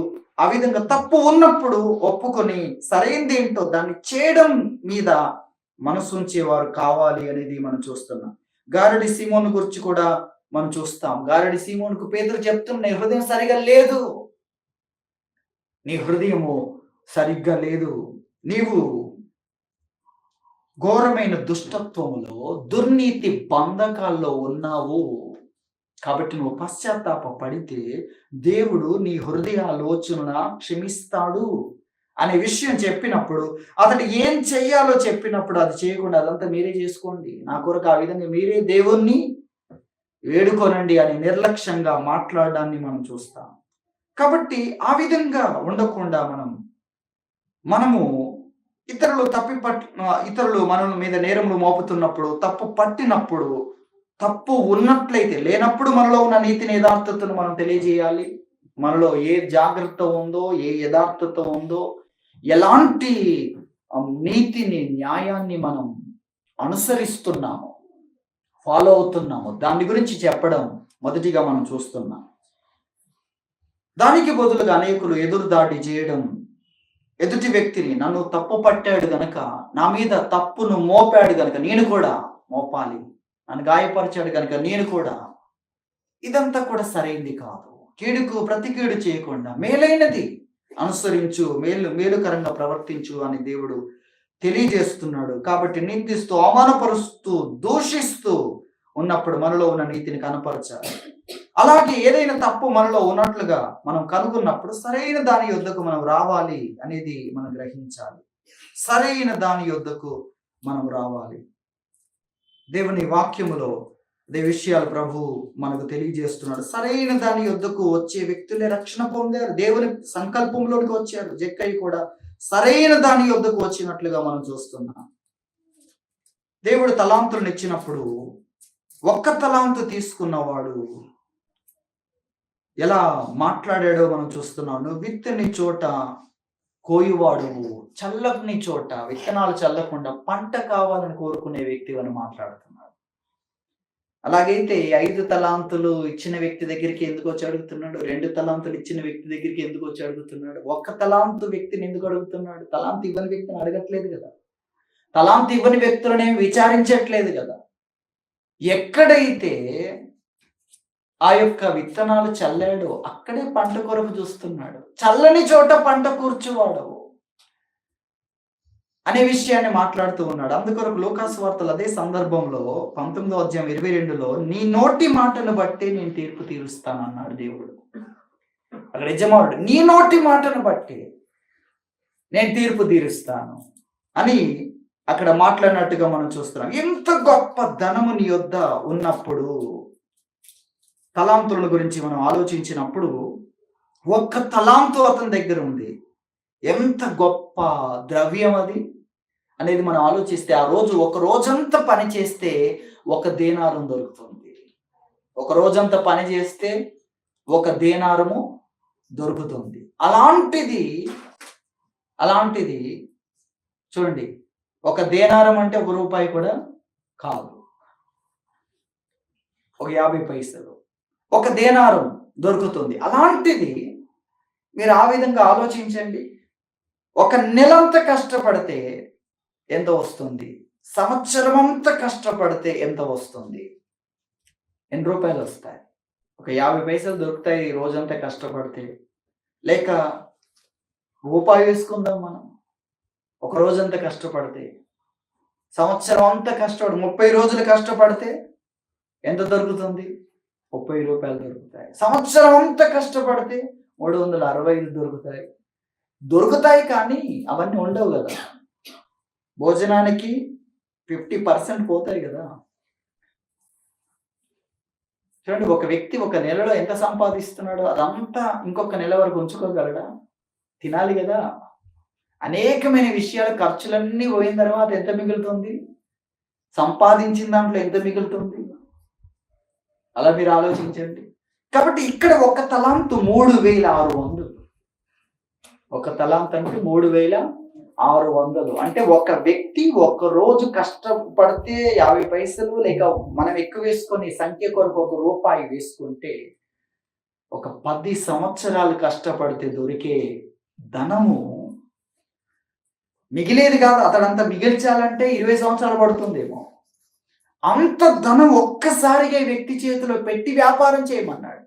ఆ విధంగా తప్పు ఉన్నప్పుడు ఒప్పుకొని సరైనది ఏంటో దాన్ని చేయడం మీద మనసు ఉంచేవారు కావాలి అనేది మనం చూస్తున్నాం. గారడి సీమోను గురించి కూడా మనం చూస్తాం. గారడి సీమోనుకు పేతురు చెప్తున్న, నీ హృదయం సరిగా లేదు, నీ హృదయము సరిగ్గా లేదు, నీవు ఘోరమైన దుష్టత్వములో దుర్నీతి బంధకాల్లో ఉన్నావు, కాబట్టి నువ్వు పశ్చాత్తాప పడితే దేవుడు నీ హృదయ ఆలోచన క్షమిస్తాడు అనే విషయం చెప్పినప్పుడు, అతడు ఏం చెయ్యాలో చెప్పినప్పుడు అది చేయకుండా అదంతా మీరే చేసుకోండి, నా కొరకు ఆ విధంగా మీరే దేవుణ్ణి వేడుకోనండి అని నిర్లక్ష్యంగా మాట్లాడడాన్ని మనం చూస్తాం. కాబట్టి ఆ విధంగా ఉండకుండా మనము ఇతరులు మన మీద నేరములు మోపుతున్నప్పుడు, తప్పు పట్టినప్పుడు, తప్పు ఉన్నట్లయితే, లేనప్పుడు మనలో ఉన్న నీతిని యథార్థతను మనం తెలియజేయాలి. మనలో ఏ జాగ్రత్త ఉందో, ఏ యథార్థత ఉందో, ఎలాంటి నీతిని, న్యాయాన్ని మనం అనుసరిస్తున్నాము, ఫాలో అవుతున్నాము, దాని గురించి చెప్పడం మొదటిగా మనం చూస్తున్నాం. దానికి బదులుగా అనేకులు ఎదురుదాడి చేయడం, ఎదుటి వ్యక్తిని నన్ను తప్పు పట్టాడు గనక, నా మీద తప్పును మోపాడు గనక నేను కూడా మోపాలి, నన్ను గాయపరిచాడు కనుక నేను కూడా, ఇదంతా కూడా సరైంది కాదు. కీడుకు ప్రతి కీడు చేయకుండా మేలైనది అనుసరించు, మేలుకరంగా ప్రవర్తించు అని దేవుడు తెలియజేస్తున్నాడు. కాబట్టి నిందిస్తూ, అవమానపరుస్తూ, దూషిస్తూ ఉన్నప్పుడు మనలో ఉన్న నీతిని కనపరచాలి. అలాగే ఏదైనా తప్పు మనలో ఉన్నట్లుగా మనం కనుగొన్నప్పుడు సరైన దాని యొద్దకు మనం రావాలి అనేది మనం గ్రహించాలి. సరైన దాని యొద్దకు మనం రావాలి. దేవుని వాక్యములో అదే విషయాలు ప్రభు మనకు తెలియజేస్తున్నాడు. సరైన దాని యొద్దకు వచ్చే వ్యక్తులే రక్షణ పొందారు, దేవుని సంకల్పంలోకి వచ్చారు. జక్కయ్య కూడా సరైన దాని యొద్దకు వచ్చినట్లుగా మనం చూస్తున్నాం. దేవుడు తలాంతులను ఇచ్చినప్పుడు ఒక్క తలాంతు తీసుకున్నవాడు ఎలా మాట్లాడాడో మనం చూస్తున్నాం. నువ్వు విత్తని చోట కోయువాడు, చల్లని చోట విత్తనాలు చల్లకుండా పంట కావాలని కోరుకునే వ్యక్తి అని మాట్లాడుతున్నాడు. అలాగైతే 5 తలాంతులు ఇచ్చిన వ్యక్తి దగ్గరికి ఎందుకు వచ్చి అడుగుతున్నాడు? 2 తలాంతులు ఇచ్చిన వ్యక్తి దగ్గరికి ఎందుకు వచ్చి అడుగుతున్నాడు? 1 తలాంతు వ్యక్తిని ఎందుకు అడుగుతున్నాడు? తలాంతు ఇవ్వని వ్యక్తిని అడగట్లేదు కదా, తలాంతు ఇవ్వని వ్యక్తులనేమి విచారించట్లేదు కదా. ఎక్కడైతే ఆ యొక్క విత్తనాలు చల్లాడో అక్కడే పంట కొరకు చూస్తున్నాడు. చల్లని చోట పంట కూర్చువాడు అనే విషయాన్ని మాట్లాడుతూ ఉన్నాడు. అందుకొరకు లూకాసు వార్తలు అదే సందర్భంలో 19వ అధ్యాయం 22లో నీ నోటి మాటను బట్టి నేను తీర్పు తీరుస్తాను అన్నాడు దేవుడు. అక్కడ యజమానుడు నీ నోటి మాటను బట్టి, నేను తీర్పు తీరుస్తాను అని అక్కడ మాట్లాడినట్టుగా మనం చూస్తున్నాం. ఎంత గొప్ప ధనము నీ యొద్ద ఉన్నప్పుడు, తలాంతుల గురించి మనం ఆలోచించినప్పుడు, ఒక్క తలాంతు అతని దగ్గర ఉంది. ఎంత గొప్ప ద్రవ్యం అది అనేది మనం ఆలోచిస్తే, ఆ రోజు ఒక రోజంతా పని చేస్తే ఒక దేనారం దొరుకుతుంది. ఒక రోజంతా పని చేస్తే ఒక దేనారము దొరుకుతుంది. అలాంటిది చూడండి, ఒక దేనారం అంటే ఒక రూపాయి కూడా కాదు, ఒక 50 పైసలు ఒక దేనారం దొరుకుతుంది. అలాంటిది మీరు ఆ విధంగా ఆలోచించండి. ఒక నెలంతా కష్టపడితే ఎంత వస్తుంది? సంవత్సరం అంతా కష్టపడితే ఎంత వస్తుంది? ఎన్ని రూపాయలు వస్తాయి? ఒక 50 పైసలు దొరుకుతాయి రోజంతా కష్టపడితే. లేక రూపాయి వేసుకుందాం మనం, ఒక రోజంతా కష్టపడితే. సంవత్సరం అంతా కష్టపడి 30 రోజులు కష్టపడితే ఎంత దొరుకుతుంది? 30 రూపాయలు దొరుకుతాయి. సంవత్సరం అంతా కష్టపడితే 365 దొరుకుతాయి. కానీ అవన్నీ ఉండవు కదా. భోజనానికి 50% పోతాయి కదా. చూడండి, ఒక వ్యక్తి ఒక నెలలో ఎంత సంపాదిస్తున్నాడో అదంతా ఇంకొక నెల వరకు ఉంచుకోగలడా? తినాలి కదా. అనేకమైన విషయాలు, ఖర్చులన్నీ పోయిన తర్వాత ఎంత మిగులుతుంది? సంపాదించిన దాంట్లో ఎంత మిగులుతుంది? అలా మీరు ఆలోచించండి. కాబట్టి ఇక్కడ ఒక తలాంతు 3600. ఒక తలాంతు అంటే 3600. అంటే ఒక వ్యక్తి ఒక రోజు కష్టపడితే 50 పైసలు, లేక మనం ఎక్కువ వేసుకొని సంఖ్య కొరకు ఒక రూపాయి వేసుకుంటే, ఒక 10 సంవత్సరాలు కష్టపడితే దొరికే ధనము మిగిలేది కాదు. అతడంతా మిగిల్చాలంటే 20 సంవత్సరాలు పడుతుందేమో. అంత ధనం ఒక్కసారిగా వ్యక్తి చేతిలో పెట్టి వ్యాపారం చేయమన్నాడు.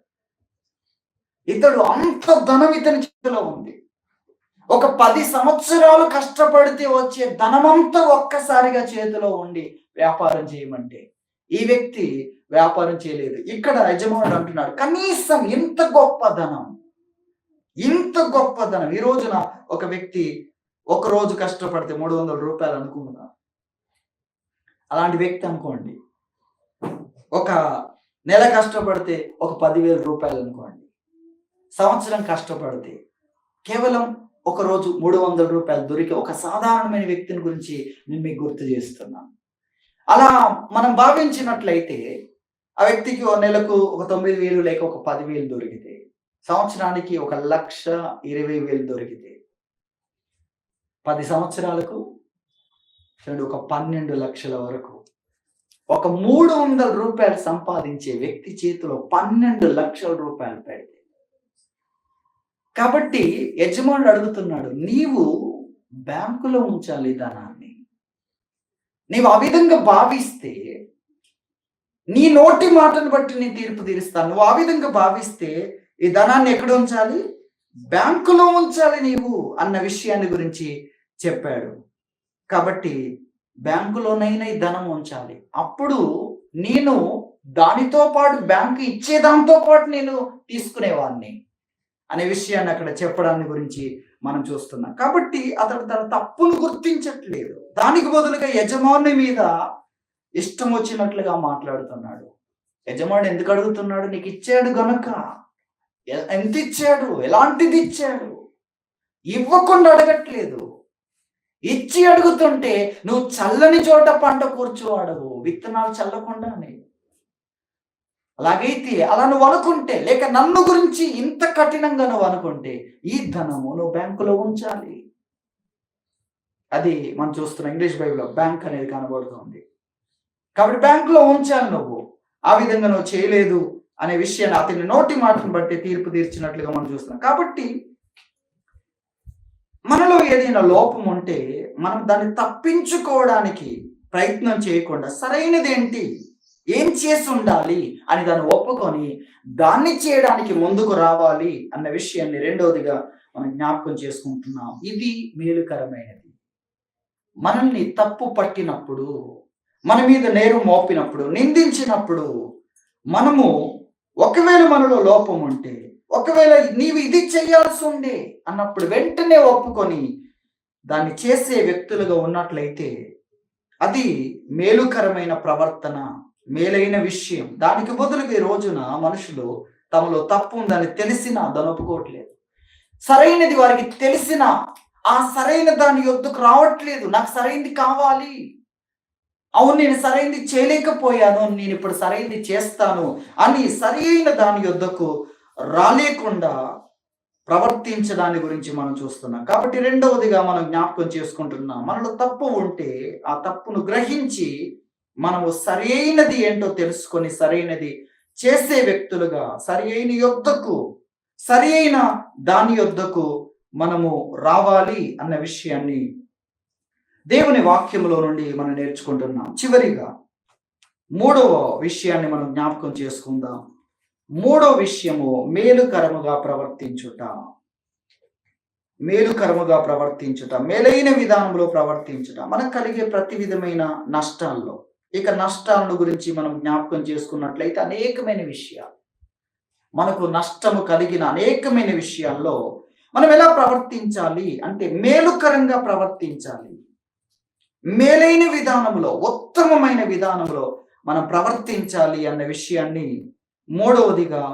ఇతడు అంత ధనం ఇతని చేతిలో ఉంది. ఒక 10 సంవత్సరాలు కష్టపడితే వచ్చే ధనమంతా ఒక్కసారిగా చేతిలో ఉండి వ్యాపారం చేయమంటే ఈ వ్యక్తి వ్యాపారం చేయలేదు. ఇక్కడ యజమానుడు అంటున్నాడు, కనీసం ఇంత గొప్ప ధనం ఈ రోజున ఒక వ్యక్తి ఒక రోజు కష్టపడితే 300 రూపాయలు అనుకుందా. అలాంటి వ్యక్తి అనుకోండి, ఒక నెల కష్టపడితే ఒక 10,000 రూపాయలు అనుకోండి. సంవత్సరం కష్టపడితే కేవలం ఒక రోజు 300 రూపాయలు దొరికే ఒక సాధారణమైన వ్యక్తిని గురించి నేను మీకు గుర్తు చేస్తున్నాను. అలా మనం భావించినట్లయితే ఆ వ్యక్తికి ఒక నెలకు ఒక 9,000 లేక ఒక 10,000 దొరికితే, సంవత్సరానికి 1,20,000 దొరికితే, 10 సంవత్సరాలకు చూడండి ఒక 12 లక్షల వరకు, ఒక 300 రూపాయలు సంపాదించే వ్యక్తి చేతిలో 12 లక్షల రూపాయలు పెడితే. కాబట్టి యజమానుడు అడుగుతున్నాడు, నీవు బ్యాంకులో ఉంచాలి ధనాన్ని. నీవు ఆ విధంగా భావిస్తే, నీ నోటి మాటను బట్టి నేను తీర్పు తీరుస్తాను. నువ్వు ఆ విధంగా భావిస్తే ఈ ధనాన్ని ఎక్కడ ఉంచాలి? బ్యాంకులో ఉంచాలి నీవు అన్న విషయాన్ని గురించి చెప్పాడు. కాబట్టి బ్యాంకులోనైనా ఈ ధనం ఉంచాలి. అప్పుడు నేను దానితో పాటు బ్యాంకు ఇచ్చే దాంతో పాటు నేను తీసుకునేవాడిని అనే విషయాన్ని అక్కడ చెప్పడాన్ని గురించి మనం చూస్తున్నాం. కాబట్టి అతడు తన తప్పును గుర్తించట్లేదు. దానికి బదులుగా యజమాని మీద ఇష్టం వచ్చినట్లుగా మాట్లాడుతున్నాడు. యజమాని ఎందుకు అడుగుతున్నాడు? నీకు ఇచ్చాడు గనుక. ఎంత ఇచ్చాడు? ఎలాంటిది ఇచ్చాడు? ఇవ్వకుండా అడగట్లేదు, ఇచ్చి అడుగుతుంటే నువ్వు చల్లని చోట పంట కూర్చోవాడవు, విత్తనాలు చల్లకుండానే. అలాగైతే అలా నువ్వు అనుకుంటే, లేక నన్ను గురించి ఇంత కఠినంగా నువ్వు అనుకుంటే, ఈ ధనము నువ్వు బ్యాంకులో ఉంచాలి. అది మనం చూస్తున్న ఇంగ్లీష్ బైబిల్లో బ్యాంక్ అనేది కనబడుతుంది. కాబట్టి బ్యాంకులో ఉంచాలి. నువ్వు ఆ విధంగా నువ్వు చేయలేదు అనే విషయాన్ని అతని నోటి మాటను బట్టి తీర్పు తీర్చినట్లుగా మనం చూస్తున్నాం. కాబట్టి మనలో ఏదైనా లోపం ఉంటే మనం దాన్ని తప్పించుకోవడానికి ప్రయత్నం చేయకుండా, సరైనది ఏంటి, ఏం చేసి ఉండాలి అని దాన్ని ఒప్పుకొని దాన్ని చేయడానికి ముందుకు రావాలి అన్న విషయాన్ని రెండవదిగా మనం జ్ఞాపకం చేసుకుంటున్నాం. ఇది మేలుకరమైనది. మనల్ని తప్పు పట్టినప్పుడు, మన మీద నేరం మోపినప్పుడు, నిందించినప్పుడు, మనము ఒకవేళ మనలో లోపం ఉంటే, ఒకవేళ నీవు ఇది చేయాల్సి ఉండే అన్నప్పుడు వెంటనే ఒప్పుకొని దాన్ని చేసే వ్యక్తులుగా ఉన్నట్లయితే అది మేలుకరమైన ప్రవర్తన, మేలైన విషయం. దానికి బదులుగా ఈ రోజున మనుషులు తమలో తప్పు ఉందని తెలిసినా దాన్ని ఒప్పుకోవట్లేదు. సరైనది వారికి తెలిసినా ఆ సరైన దాని యొద్దకు రావట్లేదు. నాకు సరైనది కావాలి. అవును, నేను సరైనది చేయలేకపోయాను, నేను ఇప్పుడు సరైనది చేస్తాను అని సరైన దాని యొద్దకు రాలేకుండా ప్రవర్తించడాన్ని గురించి మనం చూస్తున్నాం. కాబట్టి రెండవదిగా మనం జ్ఞాపకం చేసుకుంటున్నాం, మనలో తప్పు ఉంటే ఆ తప్పును గ్రహించి మనము సరైనది ఏంటో తెలుసుకొని సరైనది చేసే వ్యక్తులుగా సరి అయిన దాని యొద్దకు మనము రావాలి అన్న విషయాన్ని దేవుని వాక్యములో నుండి మనం నేర్చుకుంటున్నాం. చివరిగా మూడవ విషయాన్ని మనం జ్ఞాపకం చేసుకుందాం. మూడో విషయము మేలుకరముగా ప్రవర్తించుట. మేలుకరముగా ప్రవర్తించుట, మేలైన విధానంలో ప్రవర్తించుట. మనకు కలిగే ప్రతి విధమైన నష్టాల్లో, ఇక నష్టాలను గురించి మనం జ్ఞాపకం చేసుకున్నట్లయితే అనేకమైన విషయాలు, మనకు నష్టము కలిగిన అనేకమైన విషయాల్లో మనం ఎలా ప్రవర్తించాలి అంటే మేలుకరంగా ప్రవర్తించాలి. మేలైన విధానంలో, ఉత్తమమైన విధానంలో మనం ప్రవర్తించాలి అన్న విషయాన్ని మూడవదిగా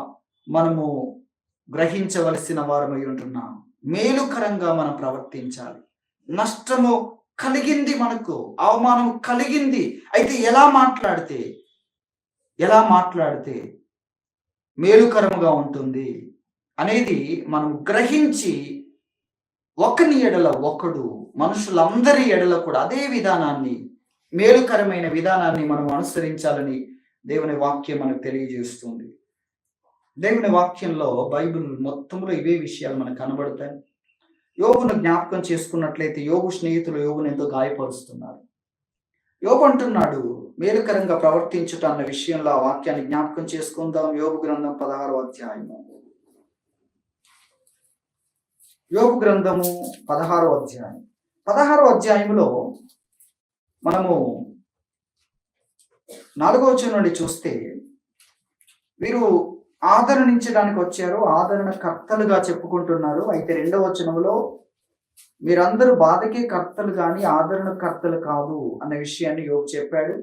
మనము గ్రహించవలసిన వారమై ఉంటున్నాం. మేలుకరంగా మనం ప్రవర్తించాలి. నష్టము కలిగింది, మనకు అవమానం కలిగింది, అయితే ఎలా మాట్లాడితే మేలుకరముగా ఉంటుంది అనేది మనం గ్రహించి ఒకని ఎడల ఒకడు, మనుషులందరి ఎడల కూడా అదే విధానాన్ని, మేలుకరమైన విధానాన్ని మనం అనుసరించాలని దేవుని వాక్యం మనకు తెలియజేస్తుంది. దేవుని వాక్యంలో, బైబిల్ మొత్తంలో ఇవే విషయాలు మనకు కనబడతాయి. యోబును జ్ఞాపకం చేసుకున్నట్లయితే యోబు స్నేహితులు యోబును ఎంతో గాయపరుస్తున్నారు. యోబు అంటున్నాడు మేలుకరంగా ప్రవర్తించుట అన్న విషయంలో ఆ వాక్యాన్ని జ్ఞాపకం చేసుకుందాం. యోబు గ్రంథం 16వ అధ్యాయము. యోబు గ్రంథము 16వ అధ్యాయం. 16వ అధ్యాయంలో మనము 4వ వచనం నుండి చూస్తే, వీరు ఆదరణించడానికి వచ్చారు, ఆదరణ కర్తలుగా చెప్పుకుంటున్నారు. అయితే 2వ వచనంలో మీరందరూ బాధకే కర్తలు కానీ ఆదరణ కర్తలు కాదు అన్న విషయాన్ని యోబు చెప్పాడు.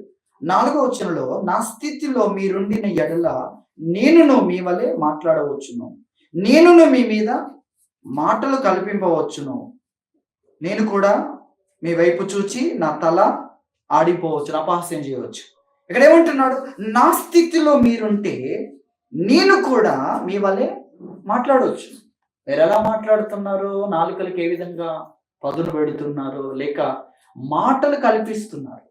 4వ వచనంలో నా స్థితిలో మీరుండిన ఎడల నేనును మీ వలె మాట్లాడవచ్చును, నేనును మీ మీద మాటలు కల్పింపవచ్చును, నేను కూడా మీ వైపు చూచి నా తల ఆడిపోవచ్చు, అపహాస్యం చేయవచ్చు. ఇక్కడ ఏమంటున్నాడు? నా స్థితిలో మీరుంటే నేను కూడా మీ వలె మాట్లాడవచ్చు. మీరు ఎలా మాట్లాడుతున్నారు? నాలుకలకు ఏ విధంగా పదును పెడుతున్నారు, లేక మాటలు కల్పిస్తున్నారు,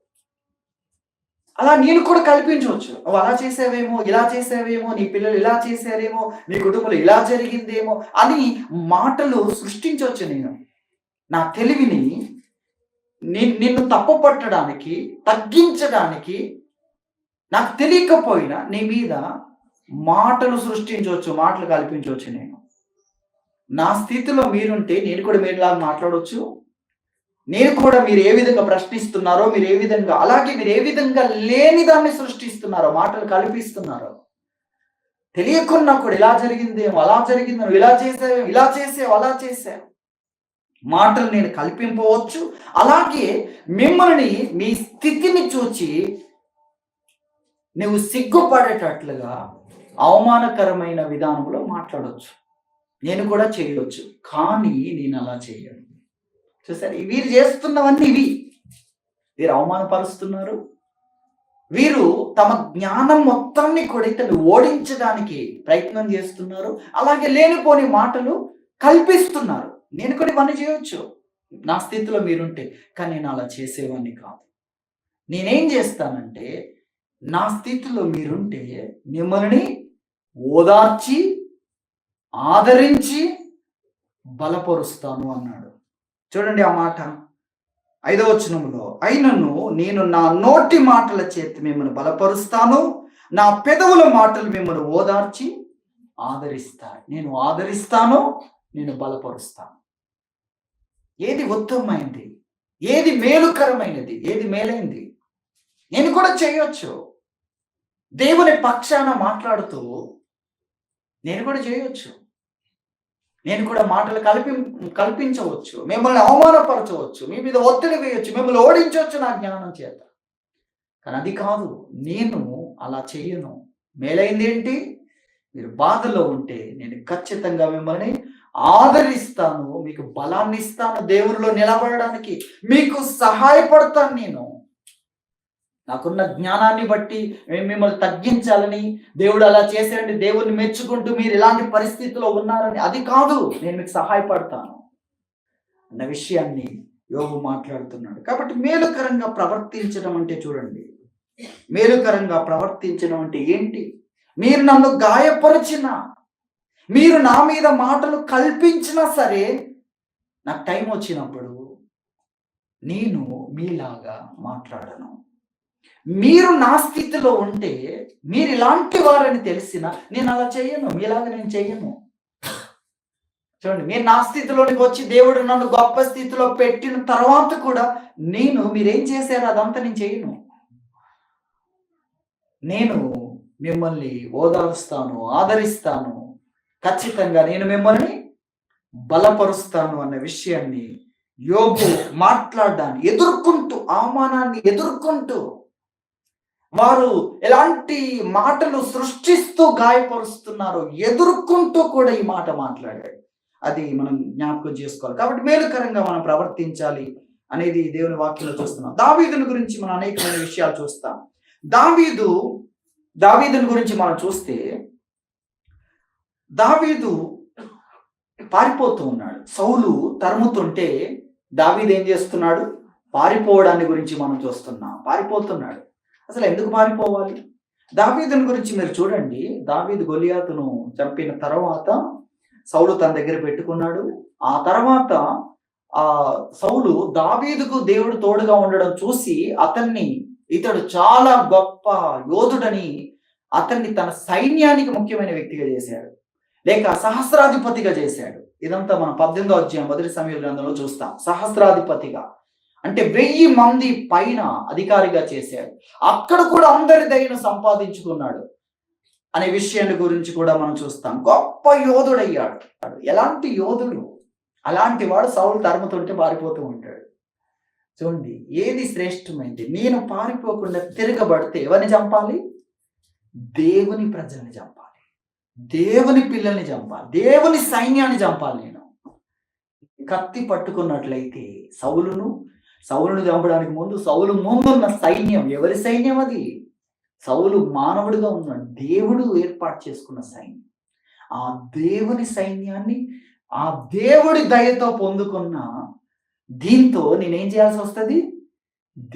అలా నేను కూడా కల్పించవచ్చు. నువ్వు అలా చేసావేమో, ఇలా చేసావేమో, నీ పిల్లలు ఇలా చేశారేమో, నీ కుటుంబంలో ఇలా జరిగిందేమో అని మాటలు సృష్టించవచ్చు. నేను నా తెలివిని నిన్ను తప్పు పట్టడానికి, తగ్గించడానికి, నాకు తెలియకపోయినా నీ మీద మాటలు సృష్టించవచ్చు, మాటలు కల్పించవచ్చు. నేను నా స్థితిలో మీరుంటే నేను కూడా మీరులాగా మాట్లాడవచ్చు. నేను కూడా మీరు ఏ విధంగా ప్రశ్నిస్తున్నారో, మీరు ఏ విధంగా లేని దాన్ని సృష్టిస్తున్నారో, మాటలు కల్పిస్తున్నారో, తెలియకున్నా కూడా ఇలా జరిగిందేమో, అలా జరిగిందేమో, ఇలా చేసావు, అలా చేసావు, మాటలు నేను కల్పింపవచ్చు. అలాగే మిమ్మల్ని, మీ స్థితిని చూచి నువ్వు సిగ్గుపడేటట్లుగా అవమానకరమైన విధానంలో మాట్లాడవచ్చు. నేను కూడా చేయవచ్చు, కానీ నేను అలా చేయను. చూసారు, వీరు చేస్తున్నవన్నీ ఇవి. వీరు అవమానపరుస్తున్నారు. వీరు తమ జ్ఞానం మొత్తాన్ని కూడా ఇతను ఓడించడానికి ప్రయత్నం చేస్తున్నారు. అలాగే లేనిపోని మాటలు కల్పిస్తున్నారు. నేను కూడా ఇవన్నీ చేయవచ్చు నా స్థితిలో మీరుంటే, కానీ నేను అలా చేసేవాడిని కాదు. నేనేం చేస్తానంటే, నా స్థితిలో మీరుంటే మిమ్మల్ని ఓదార్చి, ఆదరించి, బలపరుస్తాను అన్నాడు. చూడండి ఆ మాట 5వ వచనంలో, అయినను నేను నా నోటి మాటల చేతి మిమ్మల్ని బలపరుస్తాను, నా పెదవుల మాటలు మిమ్మల్ని ఓదార్చి ఆదరిస్తాను. నేను ఆదరిస్తాను, నేను బలపరుస్తాను. ఏది ఉత్తమమైనది, ఏది మేలుకరమైనది, ఏది మేలైంది నేను కూడా చేయొచ్చు. దేవుని పక్షాన మాట్లాడుతూ నేను కూడా చేయొచ్చు. నేను కూడా మాటలు కల్పించవచ్చు, మిమ్మల్ని అవమానపరచవచ్చు, మీ మీద ఒత్తిడి వేయొచ్చు, మిమ్మల్ని ఓడించవచ్చు నా జ్ఞానం చేత. కానీ అది కాదు, నేను అలా చెయ్యను. మేలైంది ఏంటి? మీరు బాధలో ఉంటే నేను ఖచ్చితంగా మిమ్మల్ని ఆదరిస్తాను, మీకు బలాన్ని ఇస్తాను, దేవునిలో నిలబడడానికి మీకు సహాయపడతాను. నేను నాకున్న జ్ఞానాన్ని బట్టి మిమ్మల్ని తగ్గించాలని, దేవుడు అలా చేశాడండి, దేవుడిని మెచ్చుకుంటూ మీరు ఇలాంటి పరిస్థితిలో ఉన్నారని అది కాదు, నేను మీకు సహాయపడతాను అన్న విషయాన్ని యోబు మాట్లాడుతున్నాడు. కాబట్టి మేలుకరంగా ప్రవర్తించడం అంటే చూడండి, మేలుకరంగా ప్రవర్తించడం అంటే ఏంటి? మీరు నన్ను గాయపరిచినా, మీరు నా మీద మాటలు కల్పించినా సరే, నాకు టైం వచ్చినప్పుడు నేను మీలాగా మాట్లాడను. మీరు నా స్థితిలో ఉంటే, మీరు ఇలాంటి వారని తెలిసినా నేను అలా చెయ్యను, మీలాగా నేను చెయ్యను. చూడండి, మీరు నా స్థితిలోనికి వచ్చి దేవుడు నన్ను గొప్ప స్థితిలో పెట్టిన తర్వాత కూడా మీరేం చేశారో అదంతా నేను చెయ్యను. నేను మిమ్మల్ని ఓదారుస్తాను, ఆదరిస్తాను, ఖచ్చితంగా నేను మిమ్మల్ని బలపరుస్తాను అన్న విషయాన్ని యోబు మాట్లాడడాన్ని ఎదుర్కొంటూ, అవమానాన్ని ఎదుర్కొంటూ, వారు ఎలాంటి మాటలు సృష్టిస్తూ గాయపరుస్తున్నారో ఎదుర్కొంటూ కూడా ఈ మాట మాట్లాడాడు. అది మనం జ్ఞాపకం చేసుకోవాలి. కాబట్టి మేలుకరంగా మనం ప్రవర్తించాలి అనేది దేవుని వాక్యంలో చూస్తున్నాం. దావీదుని గురించి మనం అనేకమైన విషయాలు చూస్తాం. దావీదుని గురించి మనం చూస్తే, దావీదు పారిపోతూ ఉన్నాడు. సౌలు తరుముతుంటే దావీదు ఏం చేస్తున్నాడు? పారిపోవడాన్ని గురించి మనం చూస్తున్నాం. పారిపోతున్నాడు. అసలు ఎందుకు పారిపోవాలి? దావీదుని గురించి మీరు చూడండి. దావీదు గొలియాతును చంపిన తర్వాత సౌలు తన దగ్గర పెట్టుకున్నాడు. ఆ తర్వాత సౌలు దావీదుకు దేవుడు తోడుగా ఉండడం చూసి ఇతడు చాలా గొప్ప యోధుడని అతన్ని తన సైన్యానికి ముఖ్యమైన వ్యక్తిగా చేశాడు, లేక సహస్రాధిపతిగా చేశాడు. ఇదంతా మనం 18వ అధ్యాయం 1 సమూయేలు గ్రంథంలో చూస్తాం. సహస్రాధిపతిగా అంటే 1000 మంది పైన అధికారిగా చేశాడు. అక్కడ కూడా అందరి దయను సంపాదించుకున్నాడు అనే విషయాన్ని గురించి కూడా మనం చూస్తాం. గొప్ప యోధుడయ్యాడు. ఎలాంటి యోధుడు? అలాంటి వాడు సౌలు తరుముతుంటే పారిపోతూ ఉంటాడు. చూడండి, ఏది శ్రేష్టమైంది? నేను పారిపోకుండా తిరగబడితే ఎవరిని చంపాలి? దేవుని ప్రజల్ని చంపాలి, దేవుని పిల్లల్ని చంపాలి, దేవుని సైన్యాన్ని చంపాలి. నేను కత్తి పట్టుకున్నట్లయితే సౌలును చంపడానికి సౌలు ముందున్న సైన్యం ఎవరి సైన్యం? అది సౌలు మానవుడిగా ఉన్నాడు, దేవుడు ఏర్పాటు చేసుకున్న సైన్యం. ఆ దేవుని సైన్యాన్ని, ఆ దేవుడి దయతో పొందుకున్న దీంతో నేనేం చేయాల్సి వస్తుంది?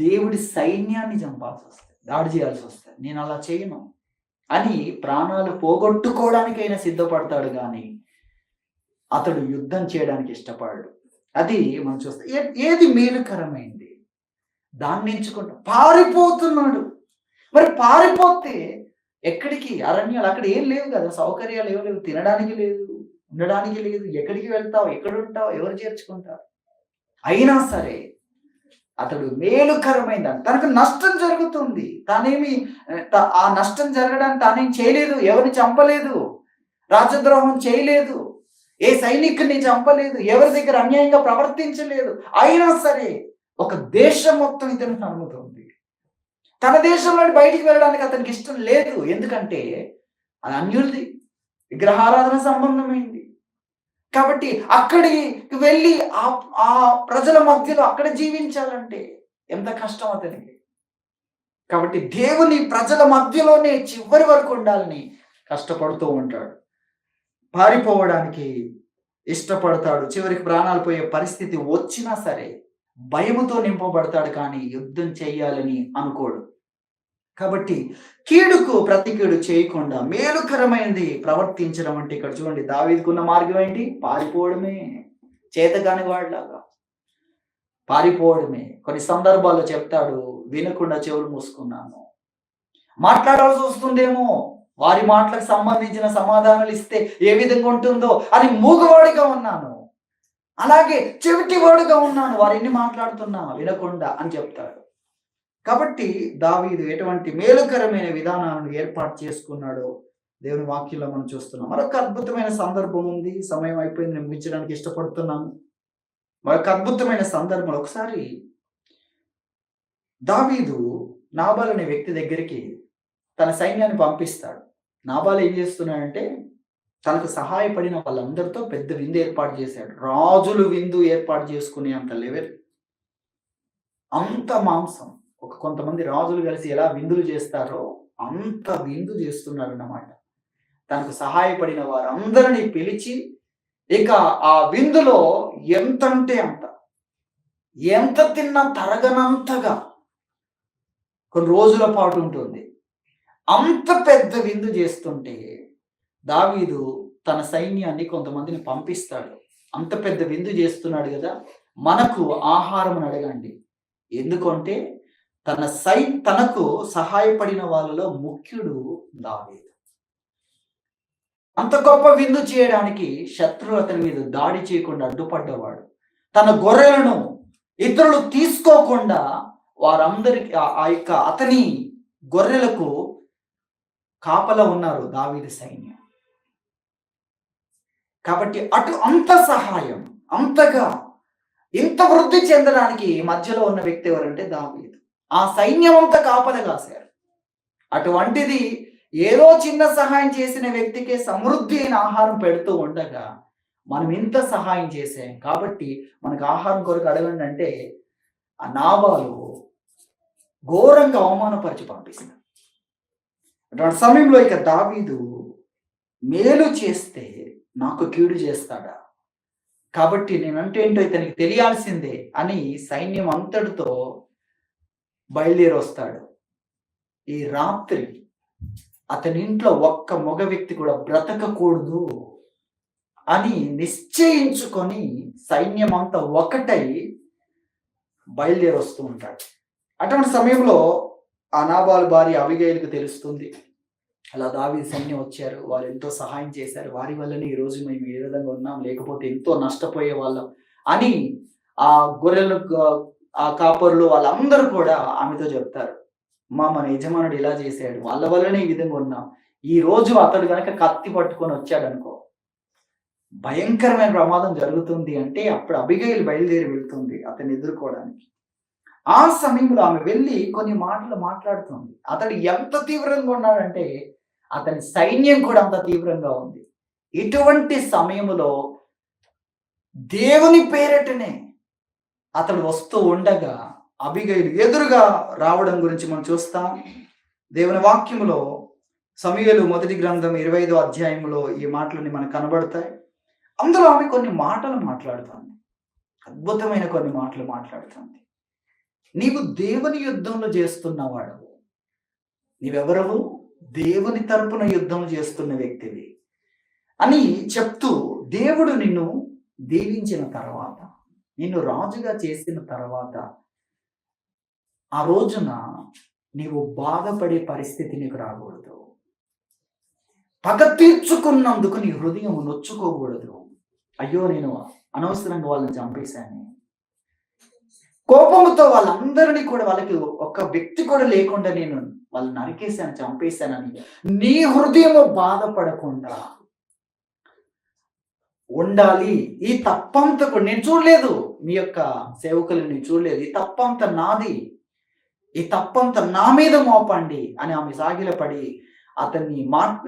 దేవుడి సైన్యాన్ని చంపాల్సి వస్తుంది, దాడి చేయాల్సి వస్తుంది. నేను అలా చేయను అని ప్రాణాలు పోగొట్టుకోవడానికైనా సిద్ధపడతాడు, కానీ అతడు యుద్ధం చేయడానికి ఇష్టపడాడు. అది మనం చూస్తాం. ఏది మేలుకరమైంది దాన్ని ఎంచుకుంటా పారిపోతున్నాడు. మరి పారిపోతే ఎక్కడికి? అరణ్యాలు, అక్కడ ఏం లేవు కదా, సౌకర్యాలు ఏం లేవు, తినడానికి లేదు, ఉండడానికి లేదు. ఎక్కడికి వెళ్తావు? ఎక్కడుంటావు? ఎవరు చేర్చుకుంటారు? అయినా సరే అతడు మేలుకరమైందని, తనకు నష్టం జరుగుతుంది, ఆ నష్టం జరగడానికి తానేం చేయలేదు, ఎవరిని చంపలేదు, రాజద్రోహం చేయలేదు, ఏ సైనికుని చంపలేదు, ఎవరి దగ్గర అన్యాయంగా ప్రవర్తించలేదు. అయినా సరే ఒక దేశం మొత్తం ఇతను నమ్ముతుంది. తన దేశంలో బయటికి వెళ్ళడానికి అతనికి ఇష్టం లేదు. ఎందుకంటే అది అన్యులది, విగ్రహారాధన సంబంధమైంది. కాబట్టి అక్కడికి వెళ్ళి ఆ ప్రజల మధ్యలో అక్కడ జీవించాలంటే ఎంత కష్టం అతనికి. కాబట్టి దేవుని ప్రజల మధ్యలోనే చివరి వరకు ఉండాలని కష్టపడుతూ ఉంటాడు, పారిపోవడానికి ఇష్టపడతాడు. చివరికి ప్రాణాలు పోయే పరిస్థితి వచ్చినా సరే భయముతో నింపబడతాడు, కానీ యుద్ధం చేయాలని అనుకోడు. కాబట్టి కీడుకు ప్రతి కీడు చేయకుండా మేలుకరమైనది ప్రవర్తించడం అంటే ఇక్కడ చూడండి, దావీదుకున్న మార్గం ఏంటి? పారిపోవడమే. చేతగాని వాడిలాగా పారిపోవడమే. కొన్ని సందర్భాల్లో చెప్తాడు, వినకుండా చెవులు మూసుకున్నాను. మాట్లాడాల్సి వస్తుందేమో, వారి మాటలకు సంబంధించిన సమాధానాలు ఇస్తే ఏ విధంగా ఉంటుందో అని మూగవాడిగా ఉన్నాను, అలాగే చెవిటివాడుగా ఉన్నాను, వారు ఎన్ని మాట్లాడుతున్నా వినకుండా అని చెప్తాడు. కాబట్టి దావీదు ఎటువంటి మేలుకరమైన విధానాలను ఏర్పాటు చేసుకున్నాడో దేవుని వాక్యంలో మనం చూస్తున్నాం. మరొక అద్భుతమైన సందర్భం ఉంది. సమయం అయిపోయింది, నేను ముగించడానికి ఇష్టపడుతున్నాను. మరొక అద్భుతమైన సందర్భం, ఒకసారి దావీదు నాబాలు అనే వ్యక్తి దగ్గరికి తన సైన్యాన్ని పంపిస్తాడు. నాబాలు ఏం చేస్తున్నాడంటే తనకు సహాయపడిన వాళ్ళందరితో పెద్ద విందు ఏర్పాటు చేశాడు. రాజులు విందు ఏర్పాటు చేసుకునే అంత లెవెల్, అంత మాంసం. కొంతమంది రాజులు కలిసి ఎలా విందులు చేస్తారో అంత విందు చేస్తున్నాడు అన్నమాట. తనకు సహాయపడిన వారందరినీ పిలిచి, ఇక ఆ విందులో ఎంతంటే అంత, ఎంత తిన్నా తరగనంతగా కొన్ని రోజుల పాటు ఉంటుంది. అంత పెద్ద విందు చేస్తుంటే దావీదు తన సైన్యాన్ని కొంతమందిని పంపిస్తాడు. అంత పెద్ద విందు చేస్తున్నాడు కదా, మనకు ఆహారం అడగండి. ఎందుకంటే తనకు సహాయపడిన వాళ్ళలో ముఖ్యుడు దావీదు. అంత గొప్ప విందు చేయడానికి శత్రువు అతని మీద దాడి చేయకుండా అడ్డుపడ్డవాడు. తన గొర్రెలను ఇతరులు తీసుకోకుండా వారందరికి ఆ యొక్క అతని గొర్రెలకు కాపలా ఉన్నారు దావీదు సైన్యం. కాబట్టి అంత సహాయం, అంతగా ఇంత వృద్ధి చెందడానికి మధ్యలో ఉన్న వ్యక్తి ఎవరంటే దావీదు. ఆ సైన్యం అంతా కాపలా కాశారు. అటువంటిది ఏదో చిన్న సహాయం చేసిన వ్యక్తికి సమృద్ధి అయిన ఆహారం పెడుతూ ఉండగా మనం ఇంత సహాయం చేసాం కాబట్టి మనకు ఆహారం కొరకు అడగండి అంటే ఆ నాబాలు ఘోరంగా అవమానపరిచి పంపిస్తాడు. అటువంటి సమయంలో ఇక దావీదు మేలు చేస్తే నాకు కీడు చేస్తాడా, కాబట్టి నేనంటే ఏంటో ఇతనికి తెలియాల్సిందే అని సైన్యం అంతటితో బయలుదేరి వస్తాడు. ఈ రాత్రి అతని ఇంట్లో ఒక్క మగ వ్యక్తి కూడా బ్రతకకూడదు అని నిశ్చయించుకొని సైన్యం అంతా ఒకటై బయలుదేరి వస్తూ ఉంటాడు. అటువంటి సమయంలో ఆ నాబాలు భార్య అబిగైలుకు తెలుస్తుంది, అలా దావీదు సైన్యం వచ్చారు, వారు ఎంతో సహాయం చేశారు, వారి వల్లనే ఈరోజు మేము ఏ విధంగా ఉన్నాం, లేకపోతే ఎంతో నష్టపోయే వాళ్ళం అని ఆ గొర్రెలు ఆ కాపరులు వాళ్ళందరూ కూడా ఆమెతో చెప్తారు. మన యజమానుడు ఇలా చేశాడు, వాళ్ళ వల్లనే ఈ విధంగా ఉన్నాం. ఈ రోజు అతడు కనుక కత్తి పట్టుకొని వచ్చాడు అనుకో, భయంకరమైన ప్రమాదం జరుగుతుంది అంటే అప్పుడు అబిగైలు బయలుదేరి వెళ్తుంది అతన్ని ఎదుర్కోవడానికి. ఆ సమయంలో ఆమె వెళ్ళి కొన్ని మాటలు మాట్లాడుతుంది. అతడు ఎంత తీవ్రంగా ఉన్నాడంటే అతని సైన్యం కూడా అంత తీవ్రంగా ఉంది. ఇటువంటి సమయంలో దేవుని పేరటనే అతడు వస్తూ ఉండగా అబిగైలు ఎదురుగా రావడం గురించి మనం చూస్తాం. దేవుని వాక్యములో సమూయేలు మొదటి గ్రంథం 25వ అధ్యాయంలో ఈ మాటలని మనకు కనబడతాయి. అందులో ఆమె కొన్ని మాటలు మాట్లాడుతుంది, అద్భుతమైన కొన్ని మాటలు మాట్లాడుతుంది. నీవు దేవుని యుద్ధంలో చేస్తున్నవాడు, నీవెవరవు? దేవుని తరపున యుద్ధం చేస్తున్న వ్యక్తివి అని చెప్తూ, దేవుడు నిన్ను దీవించిన తర్వాత, నిన్ను రాజుగా చేసిన తర్వాత ఆ రోజున నీవు బాధపడే పరిస్థితి నీకు రాకూడదు. పగ తీర్చుకున్నందుకు నీ హృదయం నొచ్చుకోకూడదు. అయ్యో నేను అనవసరంగా వాళ్ళని చంపేశాను, కోపంతో వాళ్ళందరినీ కూడా, వాళ్ళకి ఒక్క వ్యక్తి కూడా లేకుండా నేను వాళ్ళని నరికేశాను, చంపేశానని నీ హృదయము బాధపడకుండా ఉండాలి. ఈ తప్పంతా కూడా నేను చూడలేదు, మీ యొక్క సేవకులు నేను చూడలేదు, ఈ తప్పంతా నాది, ఈ తప్పంతా నా మీద మోపండి అని ఆమె సాగిలపడి అతన్ని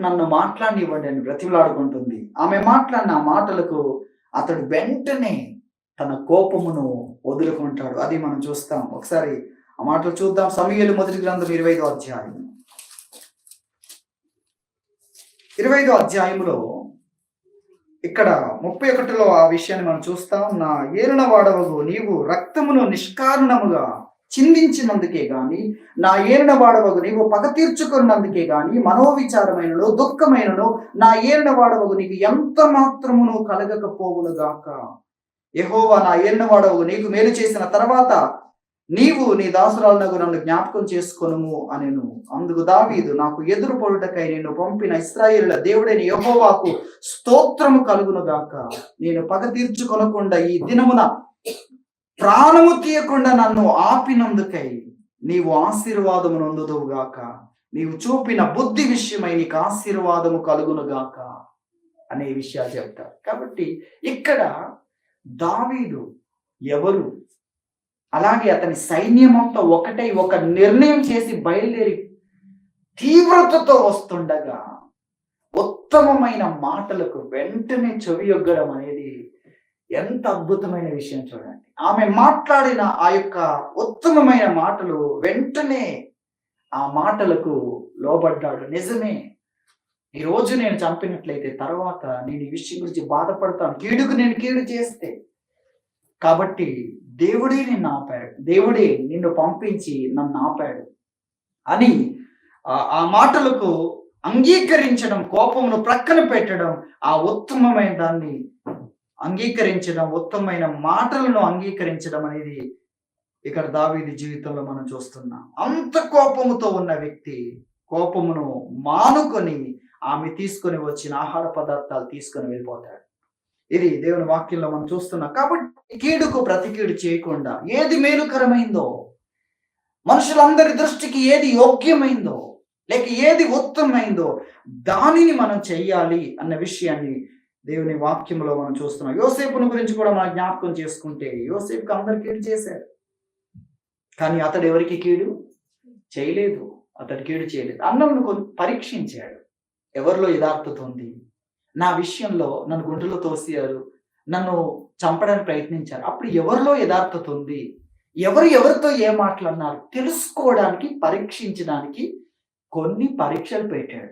నన్ను మాట్లాడినివ్వండి అని బ్రతిమలాడుకుంటుంది. ఆమె మాట్లాడిన ఆ మాటలకు అతడు వెంటనే తన కోపమును వదులుకుంటాడు. అది మనం చూస్తాం. ఒకసారి ఆ మాటలు చూద్దాం. సమూయేలు మొదటి గ్రంథం 25వ అధ్యాయం. 25వ అధ్యాయంలో ఇక్కడ 31లో ఆ విషయాన్ని మనం చూస్తాం. నా ఏలిన వాడవగు నీవు రక్తమును నిష్కారణముగా చిందించినందుకే గాని, నా ఏలిన వాడవగు నీవు పగ తీర్చుకున్నందుకే గాని, మనోవిచారమైనను దుఃఖమైనను నా ఏలిన వాడవగు నీకు ఎంత మాత్రమును కలగకపోవును గాక. యెహోవా నా ఏలిన వాడవగు నీకు మేలు చేసిన తర్వాత నీవు నీ దాసురాలనగు నన్ను జ్ఞాపకం చేసుకొనుము అనెను. అందుకు దావీదు, నాకు ఎదురు పొడుటకై నిన్ను పంపిన ఇశ్రాయేలుల దేవుడైన యెహోవాకు స్తోత్రము కలుగును గాక. నేను పగ తీర్చుకొనకుండా ఈ దినమున ప్రాణము తీయకుండా నన్ను ఆపినందుకై నీవు ఆశీర్వాదము నొందుదువు గాక. నీవు చూపిన బుద్ధి విషయమై నీకు ఆశీర్వాదము కలుగునుగాక అనే విషయాలు చెప్తారు. కాబట్టి ఇక్కడ దావీదు ఎవరు, అలాగే అతని సైన్యమంతా ఒకటై ఒక నిర్ణయం చేసి బయలుదేరి తీవ్రతతో వస్తుండగా ఉత్తమమైన మాటలకు వెంటనే చెవియొగ్గడం అనేది ఎంత అద్భుతమైన విషయం చూడండి. ఆమె మాట్లాడిన ఆ యొక్క ఉత్తమమైన మాటలు వెంటనే ఆ మాటలకు లోబడ్డాడు. నిజమే, ఈరోజు నేను చంపినట్లయితే తర్వాత నేను ఈ విషయం గురించి బాధపడతాను, కీడుకు నేను కీడు చేస్తే. కాబట్టి దేవుడే నిన్ను ఆపాడు, దేవుడే నిన్ను పంపించి నన్ను ఆపాడు అని ఆ మాటలకు అంగీకరించడం, కోపమును ప్రక్కన పెట్టడం, ఆ ఉత్తమమైన దాన్ని అంగీకరించడం, ఉత్తమమైన మాటలను అంగీకరించడం అనేది ఇక్కడ దావీదు జీవితంలో మనం చూస్తున్నాం. అంత కోపముతో ఉన్న వ్యక్తి కోపమును మానుకొని ఆమె తీసుకొని వచ్చిన ఆహార పదార్థాలు తీసుకొని వెళ్ళిపోతాడు. ఇది దేవుని వాక్యంలో మనం చూస్తున్నాం. కాబట్టి కీడుకు ప్రతి కీడు చేయకుండా ఏది మేలుకరమైందో, మనుషులందరి దృష్టికి ఏది యోగ్యమైందో లేక ఏది ఉత్తమమైందో దానిని మనం చెయ్యాలి అన్న విషయాన్ని దేవుని వాక్యంలో మనం చూస్తున్నాం. యోసేపును గురించి కూడా మనం జ్ఞాపకం చేసుకుంటే, యోసేపుకి అందరు కీడు చేశారు, కానీ అతడు ఎవరికి కీడు చేయలేదు. అతడు కీడు చేయలేదు. అన్నను పరీక్షించాడు, ఎవరిలో యథార్థత ఉంది, నా విషయంలో నన్ను గుంటలో తోసారు, నన్ను చంపడానికి ప్రయత్నించారు, అప్పుడు ఎవరిలో యథార్థత ఉంది, ఎవరితో ఏ మాట్లాడినారు తెలుసుకోవడానికి, పరీక్షించడానికి కొన్ని పరీక్షలు పెట్టాడు.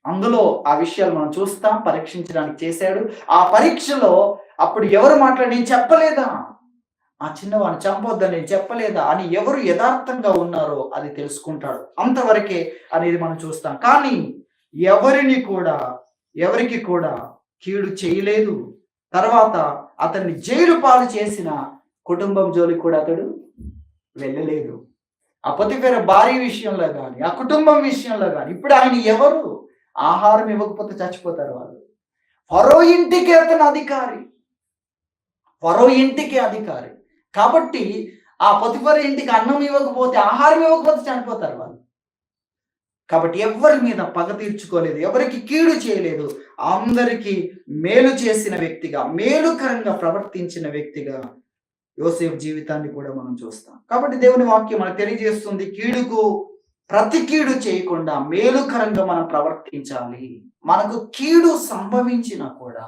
అందులో ఆ విషయాలు మనం చూస్తాం. పరీక్షించడానికి చేశాడు. ఆ పరీక్షలో అప్పుడు ఎవరు మాట్లాడి నేను చెప్పలేదా, ఆ చిన్నవాడిని చంపొద్దని నేను చెప్పలేదా అని ఎవరు యథార్థంగా ఉన్నారో అది తెలుసుకుంటాడు. అంతవరకే అనేది మనం చూస్తాం. కానీ ఎవరికి కూడా కీడు చేయలేదు. తర్వాత అతన్ని జైలు పాలు చేసిన కుటుంబం జోలికి కూడా అతడు వెళ్ళలేదు. ఆ పొతిఫెర భార్య విషయంలో కానీ, ఆ కుటుంబం విషయంలో కానీ. ఇప్పుడు ఆయన ఎవరు? ఆహారం ఇవ్వకపోతే చచ్చిపోతారు వాళ్ళు. ఫరో ఇంటికి అతను అధికారి, ఫరో ఇంటికి అధికారి. కాబట్టి ఆ పొతిఫెర ఇంటికి అన్నం ఇవ్వకపోతే, ఆహారం ఇవ్వకపోతే చనిపోతారు వాళ్ళు. కాబట్టి ఎవరి మీద పగ తీర్చుకోలేదు, ఎవరికి కీడు చేయలేదు, అందరికీ మేలు చేసిన వ్యక్తిగా, మేలుకరంగా ప్రవర్తించిన వ్యక్తిగా యోసేపు జీవితాన్ని కూడా మనం చూస్తాం. కాబట్టి దేవుని వాక్యం మనకు తెలియజేస్తుంది, కీడుకు ప్రతి కీడు చేయకుండా మేలుకరంగా మనం ప్రవర్తించాలి. మనకు కీడు సంభవించినా కూడా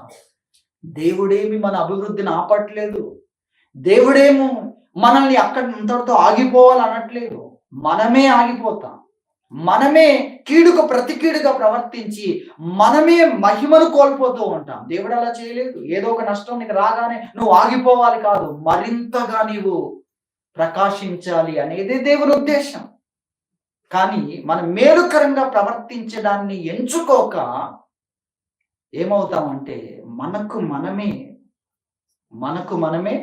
దేవుడేమి మన అభివృద్ధిని ఆపట్లేదు, దేవుడేమో మనల్ని అంతటితో ఆగిపోవాలి అనట్లేదు. మనమే ఆగిపోతాం, మనమే కీడుకు ప్రతి కీడుగా ప్రవర్తించి మనమే మహిమను కోల్పోతూ ఉంటాం. దేవుడు అలా చేయలేదు. ఏదో ఒక నష్టం నీకు రాగానే నువ్వు ఆగిపోవాలి కాదు, మరింతగా నీవు ప్రకాశించాలి అనేదే దేవుని ఉద్దేశం. కానీ మనం మేలుకరంగా ప్రవర్తించడాన్ని ఎంచుకోక ఏమవుతామంటే మనకు మనమే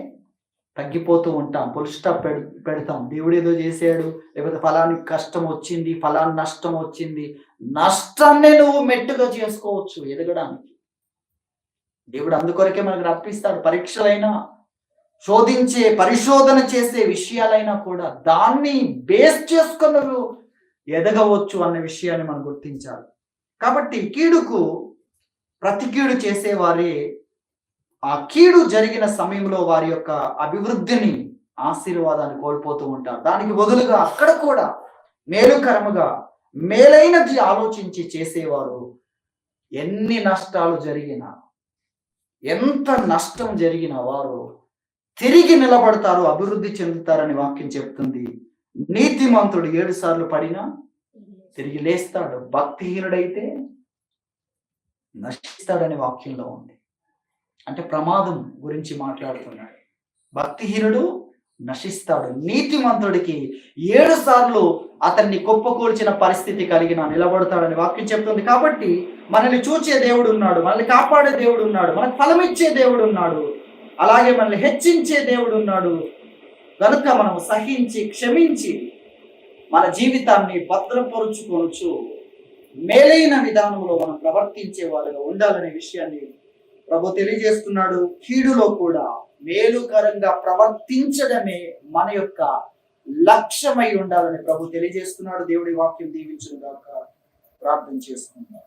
తగ్గిపోతూ ఉంటాం. ఫుల్ స్టాప్ పెడతాం. దేవుడు ఏదో చేశాడు, లేకపోతే ఫలానికి కష్టం వచ్చింది, ఫలాన్ని నష్టం వచ్చింది, నష్టాన్నే నువ్వు మెట్టుగా చేసుకోవచ్చు ఎదగడానికి. దేవుడు అందుకొరకే మనకు రప్పిస్తాడు. పరీక్షలైనా, పరిశోధన చేసే విషయాలైనా కూడా దాన్ని బేస్ చేసుకొని నువ్వు ఎదగవచ్చు అన్న విషయాన్ని మనం గుర్తించాలి. కాబట్టి కీడుకు ప్రతి కీడు చేసేవారే ఆ కీడు జరిగిన సమయంలో వారి యొక్క అభివృద్ధిని, ఆశీర్వాదాన్ని కోల్పోతూ ఉంటారు. దానికి బదులుగా అక్కడ కూడా మేలుకరముగా మేలైనది ఆలోచించి చేసేవారు ఎన్ని నష్టాలు జరిగినా, ఎంత నష్టం జరిగినా వారు తిరిగి నిలబడతారు, అభివృద్ధి చెందుతారని వాక్యం చెప్తుంది. నీతిమంతుడు 7 సార్లు పడినా తిరిగి లేస్తాడు, భక్తిహీనుడైతే నశిస్తాడని వాక్యంలో ఉంది. అంటే ప్రమాదం గురించి మాట్లాడుతున్నాడు. భక్తిహీనుడు నశిస్తాడు, నీతిమంతుడికి 7 సార్లు అతన్ని కుప్పకూల్చిన పరిస్థితి కలిగిన నిలబడతాడని వాక్యం చెప్తుంది. కాబట్టి మనల్ని చూచే దేవుడు ఉన్నాడు, మనల్ని కాపాడే దేవుడు ఉన్నాడు, మనకు ఫలమిచ్చే దేవుడు ఉన్నాడు, అలాగే మనల్ని హెచ్చించే దేవుడు ఉన్నాడు. కనుక మనం సహించి, క్షమించి మన జీవితాన్ని భద్రపరుచుకోవచ్చు, మేలైన విధానంలో మనం ప్రవర్తించే వారుగా ఉండాలనే విషయాన్ని ప్రభు తెలియజేస్తున్నాడు. కీడులో కూడా మేలుకరంగా ప్రవర్తించడమే మన యొక్క లక్ష్యమై ఉండాలని ప్రభు తెలియజేస్తున్నాడు. దేవుడి వాక్యం దీవించును గాక. ప్రార్థన చేసుకుందాం.